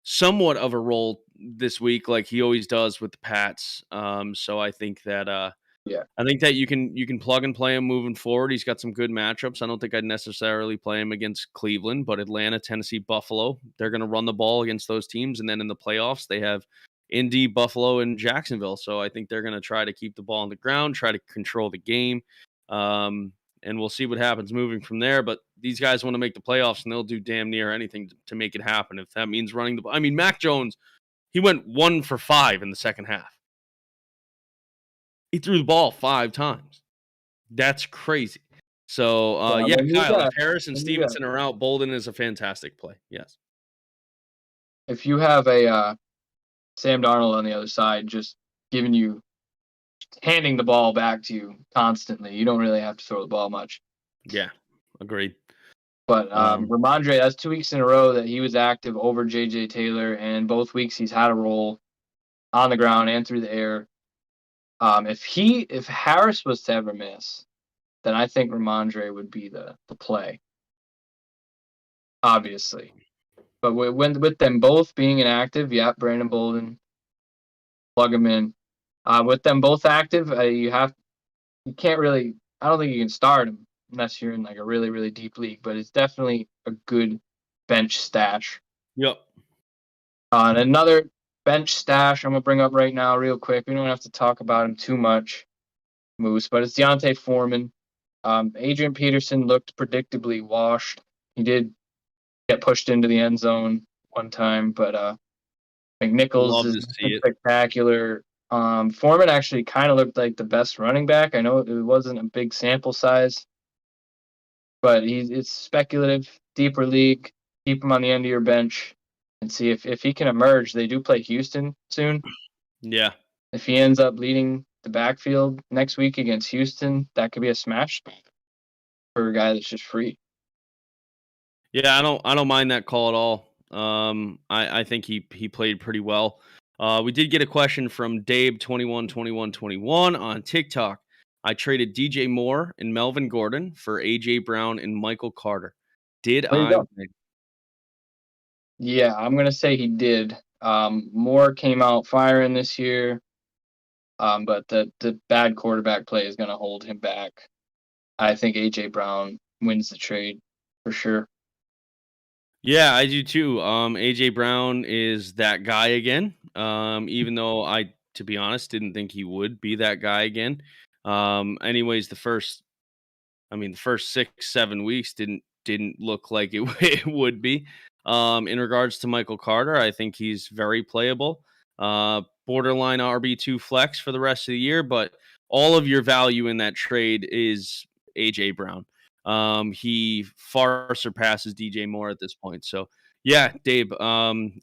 somewhat of a role this week, like he always does with the Pats. So I think that I think that you can plug and play him moving forward. He's got some good matchups. I don't think I'd necessarily play him against Cleveland, but Atlanta, Tennessee, Buffalo, they're going to run the ball against those teams. And then in the playoffs, they have Indy, Buffalo, and Jacksonville. So I think they're going to try to keep the ball on the ground, try to control the game. And we'll see what happens moving from there. But these guys want to make the playoffs, and they'll do damn near anything to make it happen. If that means running the ball. I mean, Mac Jones, he went 1 for 5 in the second half. He threw the ball 5 times. That's crazy. So, Kyle, if Harris and Stevenson are out, Bolden is a fantastic play. Yes. If you have a Sam Darnold on the other side, just handing the ball back to you constantly, you don't really have to throw the ball much. Yeah, agreed. But Ramondre, that's 2 weeks in a row that he was active over JJ Taylor, and both weeks he's had a role on the ground and through the air. If Harris was to ever miss, then I think Ramondre would be the play. Obviously. But with them both being inactive, Brandon Bolden, plug him in. With them both active, you can't really. I don't think you can start him unless you're in like a really, really deep league. But it's definitely a good bench stash. Yep. And another bench stash I'm gonna bring up right now, real quick. We don't have to talk about him too much, Moose. But it's Deontay Foreman. Adrian Peterson looked predictably washed. He did get pushed into the end zone one time, but McNichols is spectacular. Foreman actually kind of looked like the best running back. I know it wasn't a big sample size, but it's speculative, deeper league. Keep him on the end of your bench and see if he can emerge. They do play Houston soon. Yeah. If he ends up leading the backfield next week against Houston, that could be a smash for a guy that's just free. Yeah, I don't mind that call at all. I think he played pretty well. We did get a question from Dave212121 on TikTok. I traded DJ Moore and Melvin Gordon for AJ Brown and Michael Carter. Did I win? Yeah, I'm gonna say he did. Moore came out firing this year, but the bad quarterback play is gonna hold him back. I think AJ Brown wins the trade for sure. Yeah, I do too. AJ Brown is that guy again. Even though I, to be honest, didn't think he would be that guy again. Anyways, the first 6-7 weeks didn't look like it would be. In regards to Michael Carter, I think he's very playable. borderline RB2 flex for the rest of the year, but all of your value in that trade is A.J. Brown. He far surpasses DJ Moore at this point. So, yeah, Dave,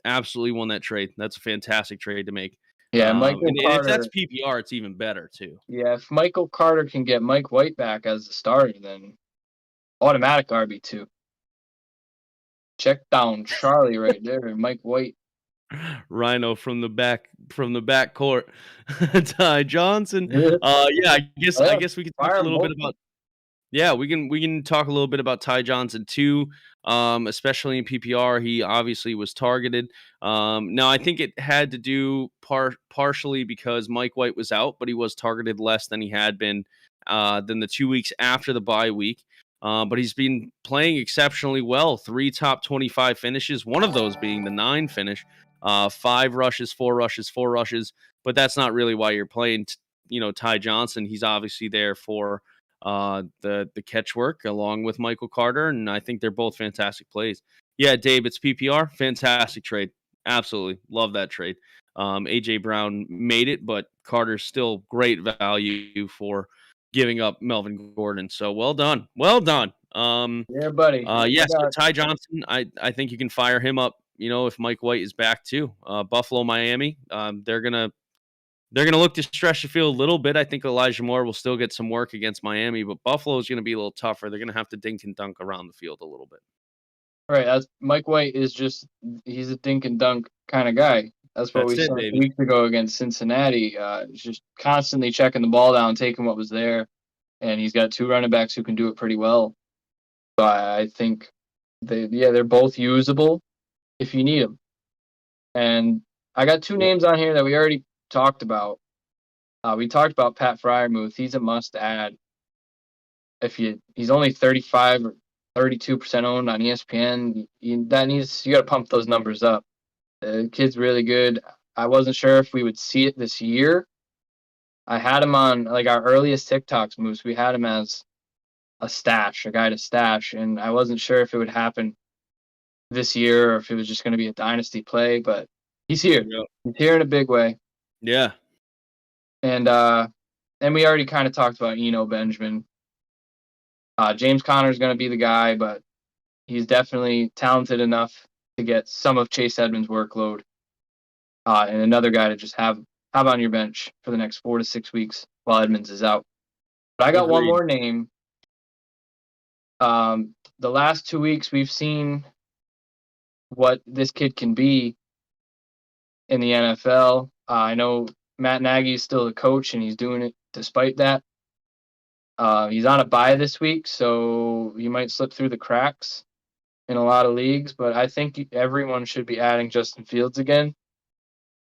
absolutely won that trade. That's a fantastic trade to make. Yeah, Michael and if that's Carter. PPR, it's even better, too. Yeah, if Michael Carter can get Mike White back as the starter, then automatic RB2. Check down Charlie right there, Mike White. Rhino from the back court. Ty Johnson. Yeah. I Yeah, guess we can talk a little bit about. Yeah, we can talk a little bit about Ty Johnson too. Especially in PPR, he obviously was targeted. Now I think it had to do partially because Mike White was out, but he was targeted less than he had been than the 2 weeks after the bye week. But he's been playing exceptionally well. 3 top 25 finishes, one of those being the 9 finish. 5 rushes, 4 rushes, 4 rushes. But that's not really why you're playing, Ty Johnson. He's obviously there for the catch work along with Michael Carter, and I think they're both fantastic plays. Yeah, Dave, it's PPR. Fantastic trade. Absolutely. Love that trade. A.J. Brown made it, but Carter's still great value for giving up Melvin Gordon. So well done. Well done. Yeah, buddy. So Ty Johnson, I think you can fire him up, if Mike White is back too. Buffalo, Miami, they're gonna look to stretch the field a little bit. I think Elijah Moore will still get some work against Miami, but Buffalo is going to be a little tougher. They're going to have to dink and dunk around the field a little bit. Right, that's Mike White is he's a dink and dunk kind of guy. That's what we saw 2 weeks ago against Cincinnati. He's just constantly checking the ball down, taking what was there, and he's got 2 running backs who can do it pretty well. So I think they're both usable if you need them. And I got 2 names on here that we already talked about. We talked about Pat Friarmuth. He's a must-add. He's only 35 or 32% owned on ESPN. You got to pump those numbers up. The kid's really good. I wasn't sure if we would see it this year. I had him on our earliest TikToks moves. We had him as a guy to stash, and I wasn't sure if it would happen this year or if it was just going to be a dynasty play. But he's here. Yep. He's here in a big way. Yeah. And we already kind of talked about Eno Benjamin. James Conner's going to be the guy, but he's definitely talented enough to get some of Chase Edmonds' workload. And another guy to just have on your bench for the next 4 to 6 weeks while Edmonds is out. But I got one more name. The last 2 weeks, we've seen what this kid can be in the NFL. I know Matt Nagy is still the coach, and he's doing it despite that. He's on a bye this week, so he might slip through the cracks in a lot of leagues. But I think everyone should be adding Justin Fields again.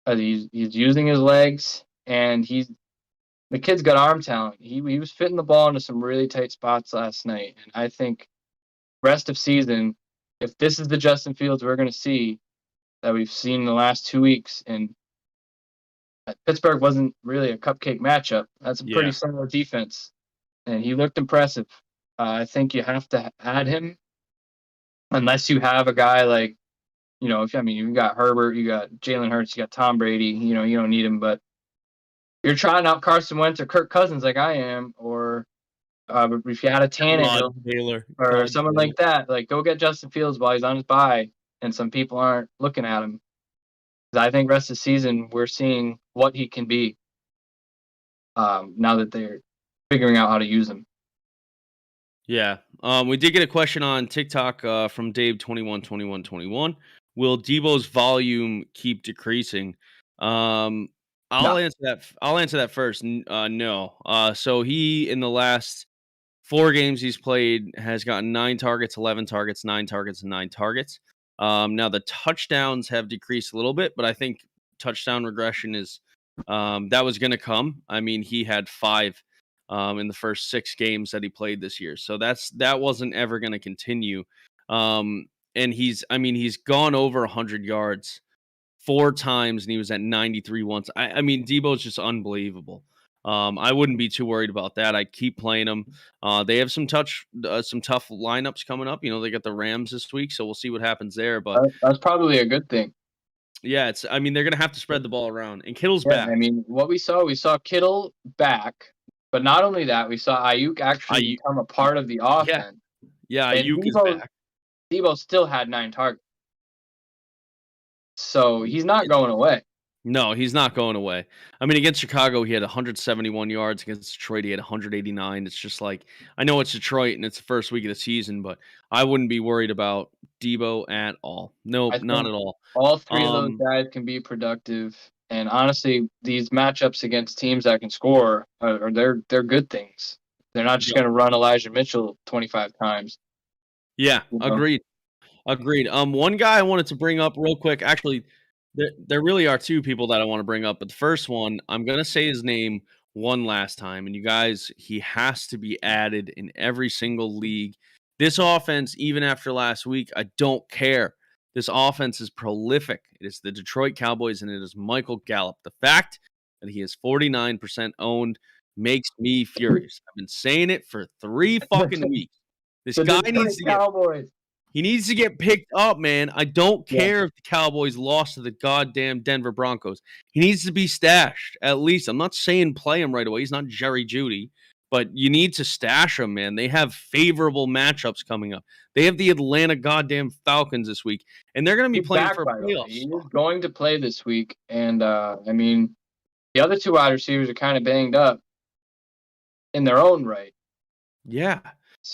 He's using his legs, and the kid's got arm talent. He was fitting the ball into some really tight spots last night, and I think rest of season, if this is the Justin Fields we're going to see that we've seen in the last 2 weeks, and Pittsburgh wasn't really a cupcake matchup. That's a pretty solid defense, and he looked impressive. I think you have to add him unless you have a guy like, you got Herbert, you got Jalen Hurts, you got Tom Brady, you don't need him, but you're trying out Carson Wentz or Kirk Cousins like I am, or if you had a Tannehill or someone like that, go get Justin Fields while he's on his bye and some people aren't looking at him. I think rest of the season we're seeing what he can be now that they're figuring out how to use him. Yeah. We did get a question on TikTok from Dave212121. Will Debo's volume keep decreasing? I'll answer that first. No. So he, in the last 4 games he's played, has gotten 9 targets, 11 targets, 9 targets, and 9 targets. Now the touchdowns have decreased a little bit, but I think touchdown regression is that was going to come. I mean, he had 5 in the first 6 games that he played this year, so that wasn't ever going to continue. And he's gone over 100 yards 4 times, and he was at 93 once. I mean, Debo's just unbelievable. I wouldn't be too worried about that. I'd keep playing him. They have some tough lineups coming up. They got the Rams this week, so we'll see what happens there. But that's probably a good thing. Yeah, I mean, they're gonna have to spread the ball around, and Kittle's Yeah, back. I mean, what we saw Kittle back, but not only that, we saw Ayuk actually become a part of the Yeah, offense. yeah, And Ayuk is back. Debo still had 9 targets. So he's not going away. No, he's not going away. I mean, against Chicago, he had 171 yards. Against Detroit, he had 189. It's just like, I know it's Detroit and it's the first week of the season, but I wouldn't be worried about Debo at all. Nope, I not think at all. all 3 of those guys can be productive. And honestly, these matchups against teams that can score they're good things. They're not just going to run Elijah Mitchell 25 times. Yeah, You know? agreed. Agreed. One guy I wanted to bring up real quick. Actually, there really are 2 people that I want to bring up, but the first one, I'm gonna say his name one last time, and you guys, he has to be added in every single league. This offense, even after last week, I don't care. This offense is prolific. It is the Detroit Cowboys, and it is Michael Gallup. The fact that he is 49% owned makes me furious. I've been saying it for 3 fucking weeks. This The guy Detroit needs to get Cowboys. he needs to get picked up, man. I don't Yeah. care if the Cowboys lost to the goddamn Denver Broncos. He needs to be stashed, at least. I'm not saying play him right away. He's not Jerry Jeudy, but you need to stash him, man. They have favorable matchups coming up. They have the Atlanta goddamn Falcons this week, and they're going to be He's playing back, for a by the way. playoff He spot. is going to play this week. And, I mean, the other 2 wide receivers are kind of banged up in their own right. Yeah.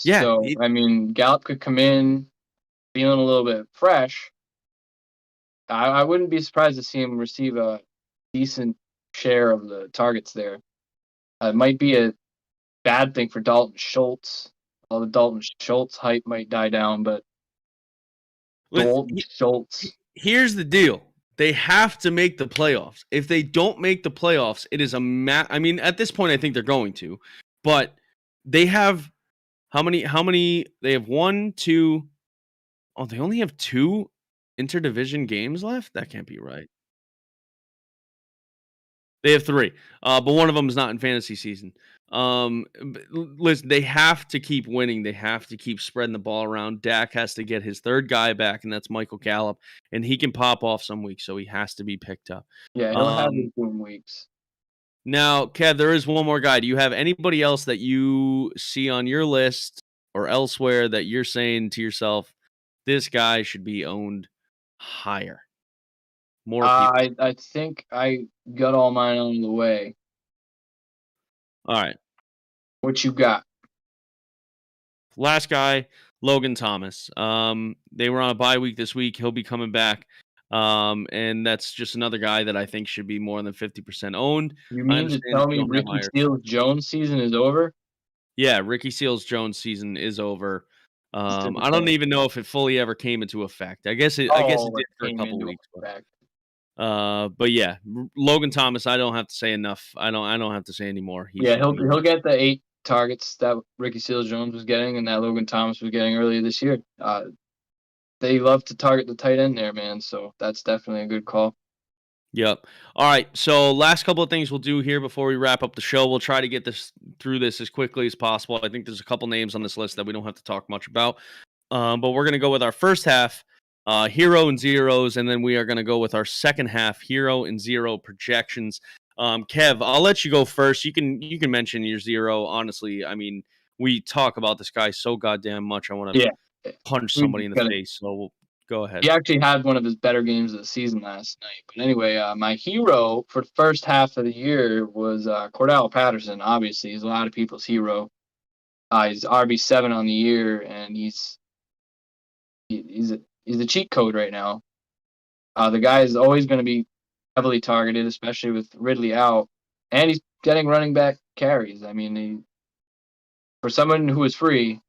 Yeah. So, I mean, Gallup could come in feeling a little bit fresh. I wouldn't be surprised to see him receive a decent share of the targets there. It might be a bad thing for Dalton Schultz. All the Dalton Schultz hype might die down, but Dalton Schultz. Here's the deal. They have to make the playoffs. If they don't make the playoffs, it is a I mean, at this point, I think they're going to. But they have how many? They have 1, 2. Oh, they only have 2 interdivision games left? That can't be right. They have 3, but one of them is not in fantasy season. Listen, they have to keep winning. They have to keep spreading the ball around. Dak has to get his 3rd guy back, and that's Michael Gallup, and he can pop off some weeks, so he has to be picked up. Yeah, he'll have his boom weeks. Now, Kev, there is one more guy. Do you have anybody else that you see on your list or elsewhere that you're saying to yourself, this guy should be owned higher? More people. I think I got all mine out of the way. All right. What you got? Last guy, Logan Thomas. They were on a bye week this week. He'll be coming back. And that's just another guy that I think should be more than 50% owned. You mean to tell me Ricky Seals-Jones season is over? Yeah, Ricky Seals-Jones season is over. I don't even know if it fully ever came into effect. I guess it did for a couple weeks. But yeah, Logan Thomas, I don't have to say enough. I don't have to say anymore. He'll get the 8 targets that Ricky Seals-Jones was getting and that Logan Thomas was getting earlier this year. They love to target the tight end there, man. So that's definitely a good call. Yep. All right. So last couple of things we'll do here before we wrap up the show. We'll try to get through this as quickly as possible. I think there's a couple names on this list that we don't have to talk much about. But we're going to go with our first half, hero and zeros, and then we are going to go with our second half, hero and zero projections. Kev, I'll let you go first. You can mention your zero. Honestly, I mean, we talk about this guy so goddamn much. I want to punch somebody in the face. So we'll go ahead. He actually had one of his better games of the season last night. But anyway, my hero for the first half of the year was Cordell Patterson. Obviously, he's a lot of people's hero. He's RB7 on the year, and he's a cheat code right now. The guy is always going to be heavily targeted, especially with Ridley out, and he's getting running back carries. I mean, for someone who was free,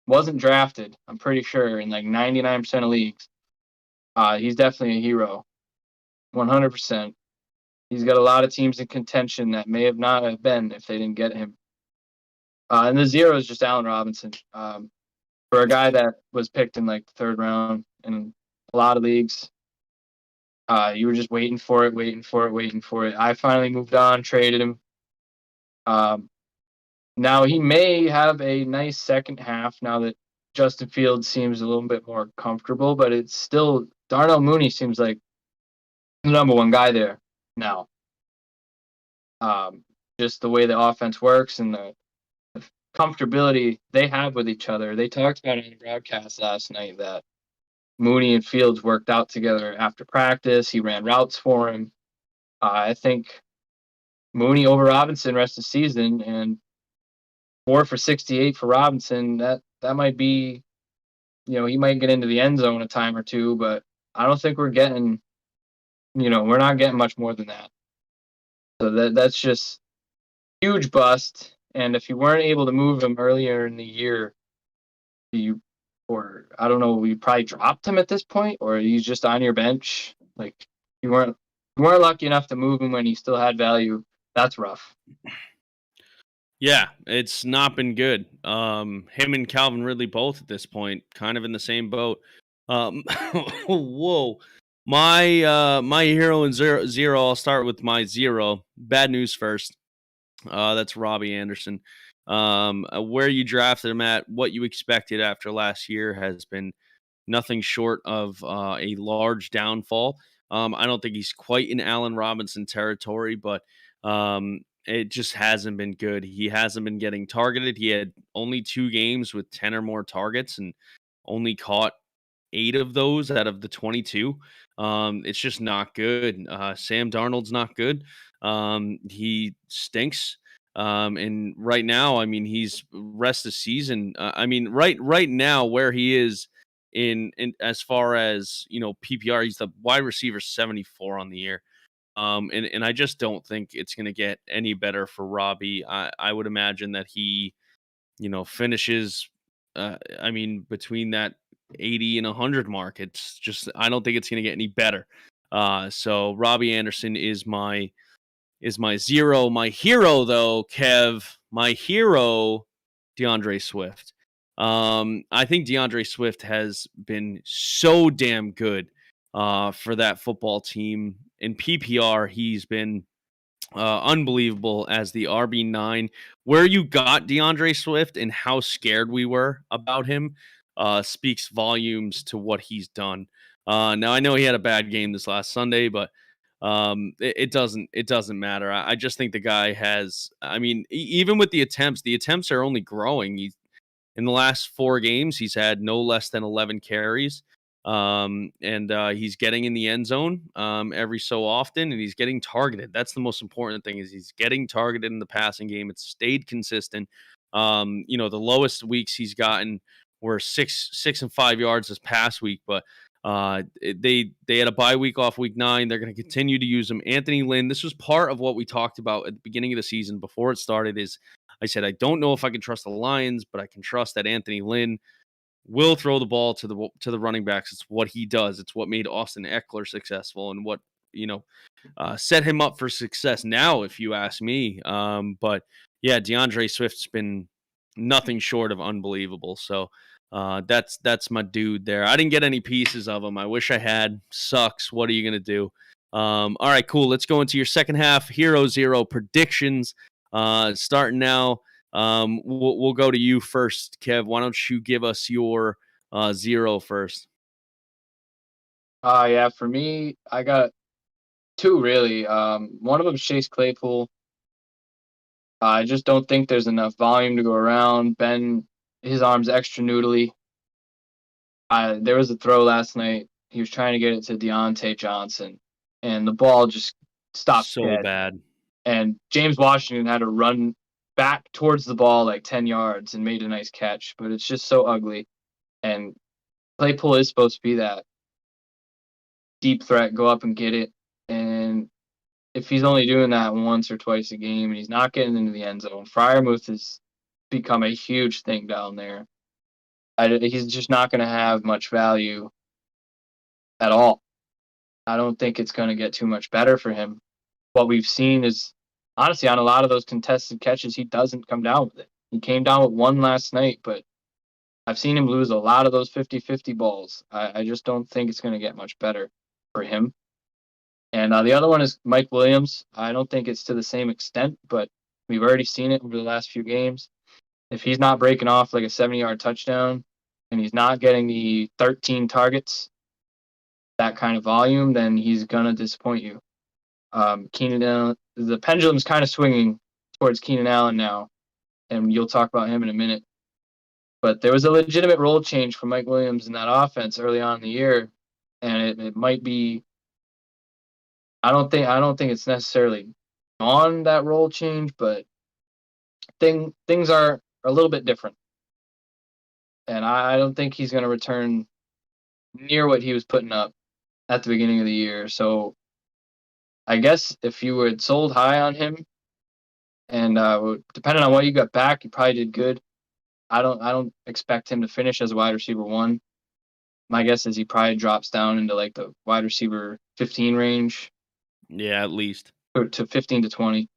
wasn't drafted, I'm pretty sure, in like 99% of leagues, he's definitely a hero, 100%. He's got a lot of teams in contention that may not have been if they didn't get him. And the zero is just Allen Robinson. For a guy that was picked in like the 3rd round in a lot of leagues, you were just waiting for it. I finally moved on, traded him. Now he may have a nice second half now that Justin Fields seems a little bit more comfortable, but it's still Darnell Mooney seems like the number one guy there now. Just the way the offense works and the comfortability they have with each other. They talked about it on the broadcast last night that Mooney and Fields worked out together after practice. He ran routes for him. I think Mooney over Robinson rest of the season, and 4 for 68 for Robinson. That might be, he might get into the end zone a time or two, but I don't think we're getting, we're not getting much more than that. So that's just huge bust. And if you weren't able to move him earlier in the year, I don't know, you probably dropped him at this point, or he's just on your bench. Like you weren't lucky enough to move him when he still had value. That's rough. Yeah, it's not been good. Him and Calvin Ridley both at this point, kind of in the same boat. Whoa. My hero and zero. I'll start with my zero. Bad news first. That's Robbie Anderson. Where you drafted him at, what you expected after last year has been nothing short of a large downfall. I don't think he's quite in Allen Robinson territory, but it just hasn't been good. He hasn't been getting targeted. He had only 2 games with 10 or more targets and only caught 8 of those out of the 22. It's just not good. Sam Darnold's not good. He stinks. And right now, I mean, he's rest of season. Right now, where he is in as far as PPR, he's the wide receiver 74 on the year. And I just don't think it's going to get any better for Robbie. I would imagine that he, finishes. Between that 80 and 100 mark, it's just I don't think it's going to get any better. So Robbie Anderson is my zero. My hero, though, Kev, my hero, Deandre Swift. I think Deandre Swift has been so damn good for that football team. In PPR, he's been unbelievable as the RB9. Where you got Deandre Swift and how scared we were about him speaks volumes to what he's done. Now, I know he had a bad game this last Sunday, but it doesn't matter. I just think the guy has. Even with the attempts are only growing. In the last 4 games, he's had no less than 11 carries. And he's getting in the end zone every so often, and he's getting targeted. That's the most important thing, is he's getting targeted in the passing game. It's stayed consistent. The lowest weeks he's gotten were 6 and 5 yards this past week, but they had a bye week off week 9. They're going to continue to use him. Anthony Lynn, this was part of what we talked about at the beginning of the season before it started. Is I said I don't know if I can trust the Lions, but I can trust that Anthony Lynn will throw the ball to the running backs. It's what he does. It's what made Austin Eckler successful and what set him up for success now, if you ask me. But yeah, Deandre Swift's been nothing short of unbelievable. So that's my dude there. I didn't get any pieces of him. I wish I had. Sucks. What are you gonna do? All right, cool. Let's go into your second half Hero Zero predictions. Starting now. We'll go to you first, Kev. Why don't you give us your zero first? Yeah, for me, I got 2 really. One of them is Chase Claypool. I just don't think there's enough volume to go around. Ben, his arm's extra noodly. There was a throw last night. He was trying to get it to Deontay Johnson, and the ball just stopped So dead. bad. And James Washington had to run back towards the ball like 10 yards and made a nice catch, but it's just so ugly. And Claypool is supposed to be that deep threat, go up and get it. And if he's only doing that once or twice a game and he's not getting into the end zone, Friarmuth has become a huge thing down there. He's just not going to have much value at all. I don't think it's going to get too much better for him. What we've seen is, honestly, on a lot of those contested catches, he doesn't come down with it. He came down with 1 last night, but I've seen him lose a lot of those 50-50 balls. I just don't think it's going to get much better for him. And the other one is Mike Williams. I don't think it's to the same extent, but we've already seen it over the last few games. If he's not breaking off like a 70-yard touchdown and he's not getting the 13 targets, that kind of volume, then he's gonna disappoint you. Keenan Allen, the pendulum's kind of swinging towards Keenan Allen now, and you'll talk about him in a minute. But there was a legitimate role change for Mike Williams in that offense early on in the year, and it might be. I don't think it's necessarily on that role change, but things are a little bit different, and I don't think he's going to return near what he was putting up at the beginning of the year. So I guess if you had sold high on him, and depending on what you got back, you probably did good. I don't expect him to finish as a wide receiver 1. My guess is he probably drops down into like the wide receiver 15 range. Yeah, at least To 15 to 20.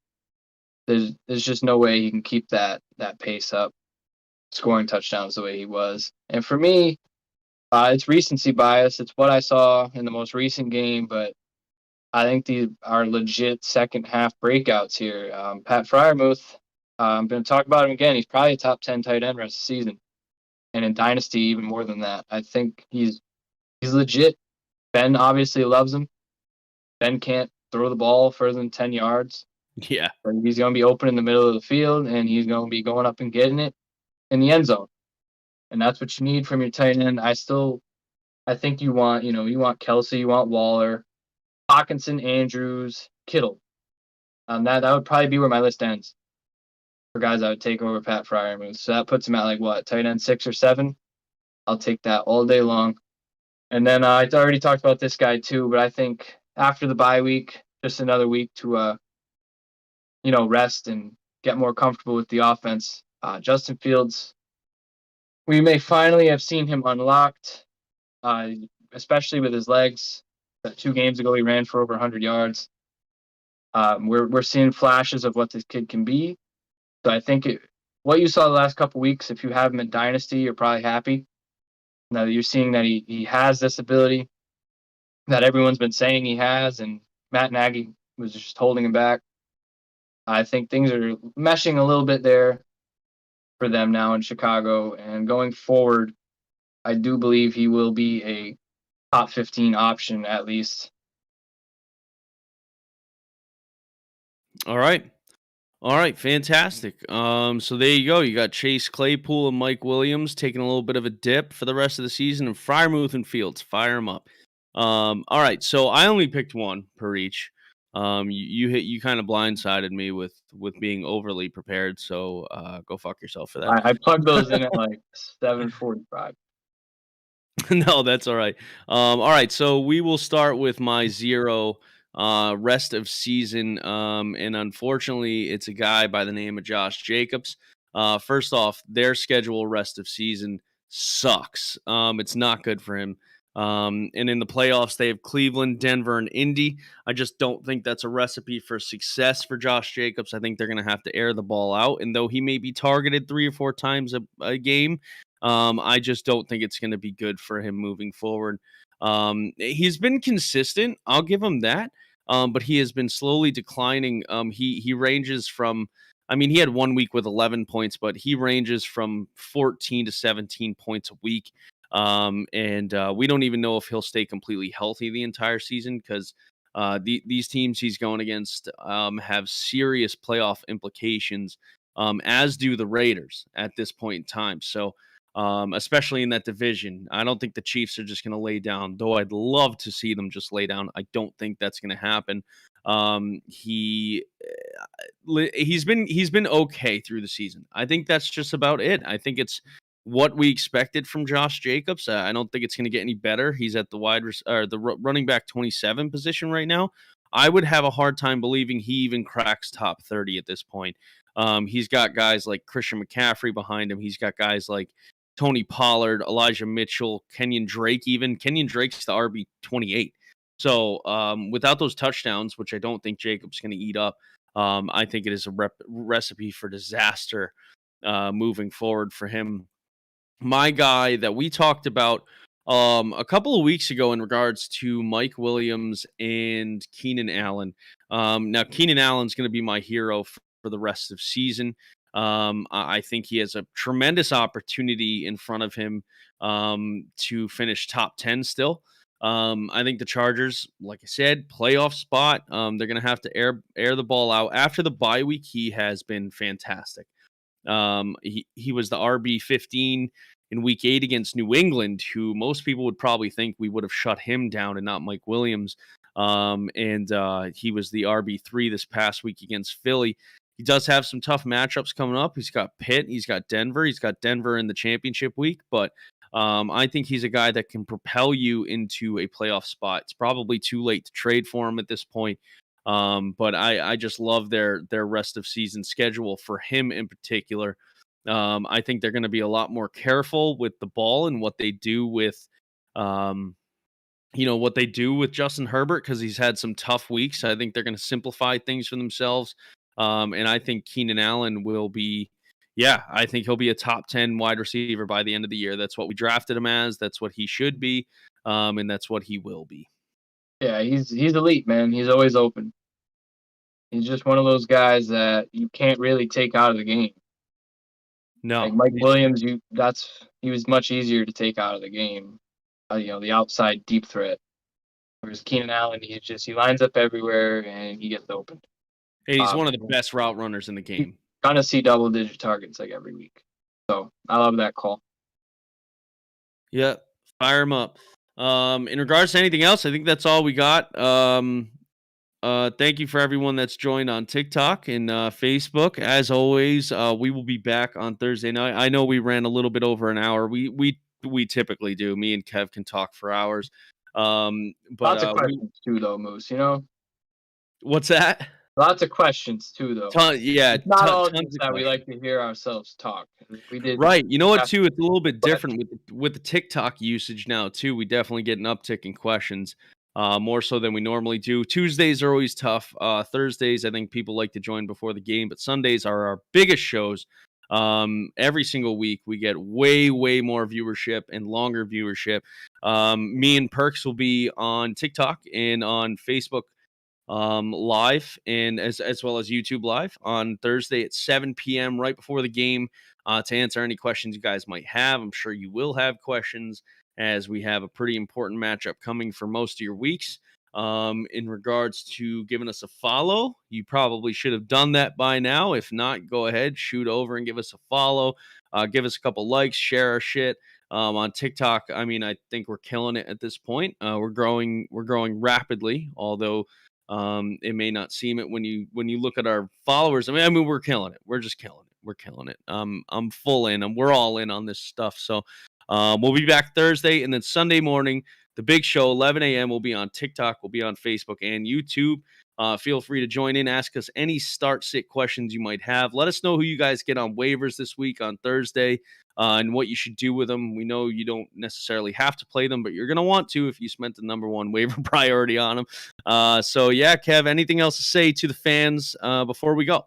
There's just no way he can keep that pace up, scoring touchdowns the way he was. And for me, it's recency bias. It's what I saw in the most recent game, but I think these are legit second half breakouts here. Pat Friarmuth, I'm going to talk about him again. He's probably a top 10 tight end rest of the season. And in Dynasty, even more than that. I think he's legit. Ben obviously loves him. Ben can't throw the ball further than 10 yards. yeah. But he's going to be open in the middle of the field, and he's going to be going up and getting it in the end zone. And that's what you need from your tight end. I think you want Kelsey, you want Waller, Hawkinson, Andrews, Kittle. That would probably be where my list ends for guys I would take over Pat Friarmuth. So that puts him at like what, tight end 6 or 7? I'll take that all day long. And then I already talked about this guy too, but I think after the bye week, just another week to rest and get more comfortable with the offense. Justin Fields, we may finally have seen him unlocked, especially with his legs. 2 games ago, he ran for over 100 yards. We're seeing flashes of what this kid can be. So I think what you saw the last couple weeks, if you have him in Dynasty, you're probably happy. Now that you're seeing that he has this ability that everyone's been saying he has, and Matt Nagy was just holding him back. I think things are meshing a little bit there for them now in Chicago. And going forward, I do believe he will be a top 15 option at least. All right. Fantastic. So there you go. You got Chase Claypool and Mike Williams taking a little bit of a dip for the rest of the season, and Friarmuth and Fields, fire them up. All right, so I only picked one per each. You kind of blindsided me with being overly prepared, so go fuck yourself for that. I plugged those in at like 7:45. No, that's all right. All right, so we will start with my 0 rest of season, and unfortunately, it's a guy by the name of Josh Jacobs. First off, their schedule rest of season sucks. It's not good for him. And in the playoffs, they have Cleveland, Denver, and Indy. I just don't think that's a recipe for success for Josh Jacobs. I think they're going to have to air the ball out. And though he may be targeted 3 or 4 times a game, I just don't think it's going to be good for him moving forward. He's been consistent. I'll give him that. But he has been slowly declining. He ranges from, I mean, he had 1 week with 11 points, but he ranges from 14 to 17 points a week. And we don't even know if he'll stay completely healthy the entire season because these teams he's going against have serious playoff implications, as do the Raiders at this point in time. So, especially in that division, I don't think the Chiefs are just going to lay down, though I'd love to see them just lay down. I don't think that's going to happen. He's been okay through the season. I think that's just about it. I think it's what we expected from Josh Jacobs. I don't think it's going to get any better. He's at the running back 27 position right now. I would have a hard time believing he even cracks top 30 at this point. He's got guys like Christian McCaffrey behind him. He's got guys like Tony Pollard, Elijah Mitchell, Kenyon Drake even. Kenyon Drake's the RB 28. So without those touchdowns, which I don't think Jacobs going to eat up, I think it is a recipe for disaster moving forward for him. My guy that we talked about a couple of weeks ago in regards to Mike Williams and Keenan Allen. Now, Keenan Allen's going to be my hero for the rest of season. I think he has a tremendous opportunity in front of him to finish top 10 still. I think the Chargers, like I said, playoff spot. They're going to have to air the ball out. After the bye week, he has been fantastic. He was the RB15 in week 8 against New England, who most people would probably think we would have shut him down and not Mike Williams. And he was the RB3 this past week against Philly. He does have some tough matchups coming up. He's got Pitt, he's got Denver in the championship week, but I think he's a guy that can propel you into a playoff spot. It's probably too late to trade for him at this point. But I just love their rest of season schedule for him in particular. I think they're going to be a lot more careful with the ball and what they do with, what they do with Justin Herbert, because he's had some tough weeks. I think they're going to simplify things for themselves. And I think Keenan Allen will be, I think he'll be a top 10 wide receiver by the end of the year. That's what we drafted him as. That's what he should be. And that's what he will be. Yeah, he's elite, man. He's always open. He's just one of those guys that you can't really take out of the game. No, like Mike Williams, he was much easier to take out of the game. The outside deep threat. Whereas Keenan Allen, he lines up everywhere and he gets open. And he's one of the best route runners in the game. Gonna see double-digit targets like every week. So I love that call. Yeah, fire him up. In regards to anything else, I think that's all we got. Thank you for everyone that's joined on TikTok and Facebook. As always, we will be back on Thursday night. I know we ran a little bit over an hour. We typically do. Me and Kev can talk for hours. But lots of questions too, though, Moose. What's that? Lots of questions too, though. It's not all just that we like to hear ourselves talk. We did right. You know what? Too, it's a little bit different with the TikTok usage now too. We definitely get an uptick in questions. More so than we normally do. Tuesdays are always tough. Thursdays, I think people like to join before the game, but Sundays are our biggest shows. Every single week, we get way more viewership and longer viewership. Me and Perks will be on TikTok and on Facebook live, and as well as YouTube live on Thursday at 7 p.m. right before the game to answer any questions you guys might have. I'm sure you will have questions, as we have a pretty important matchup coming for most of your weeks. In regards to giving us a follow, you probably should have done that by now. If not, go ahead, shoot over and give us a follow. Give us a couple likes, share our shit. On TikTok, I mean, I think we're killing it at this point. We're growing rapidly, although it may not seem it when you look at our followers. I mean, we're killing it. We're just killing it. We're killing it. I'm full in, and we're all in on this stuff. So we'll be back Thursday, and then Sunday morning, the big show, 11 a.m. We'll be on TikTok, we'll be on Facebook and YouTube. Feel free to join in, ask us any start-sit questions you might have. Let us know who you guys get on waivers this week on Thursday and what you should do with them. We know you don't necessarily have to play them, but you're going to want to if you spent the number 1 waiver priority on them. So, yeah, Kev, anything else to say to the fans before we go?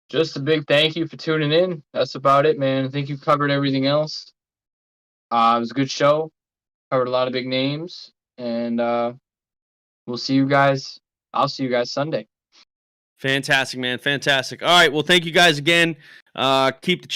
Just a big thank you for tuning in. That's about it, man. I think you covered everything else. It was a good show. Covered a lot of big names. And we'll see you guys. I'll see you guys Sunday. Fantastic, man. Fantastic. All right. Well, thank you guys again. Keep the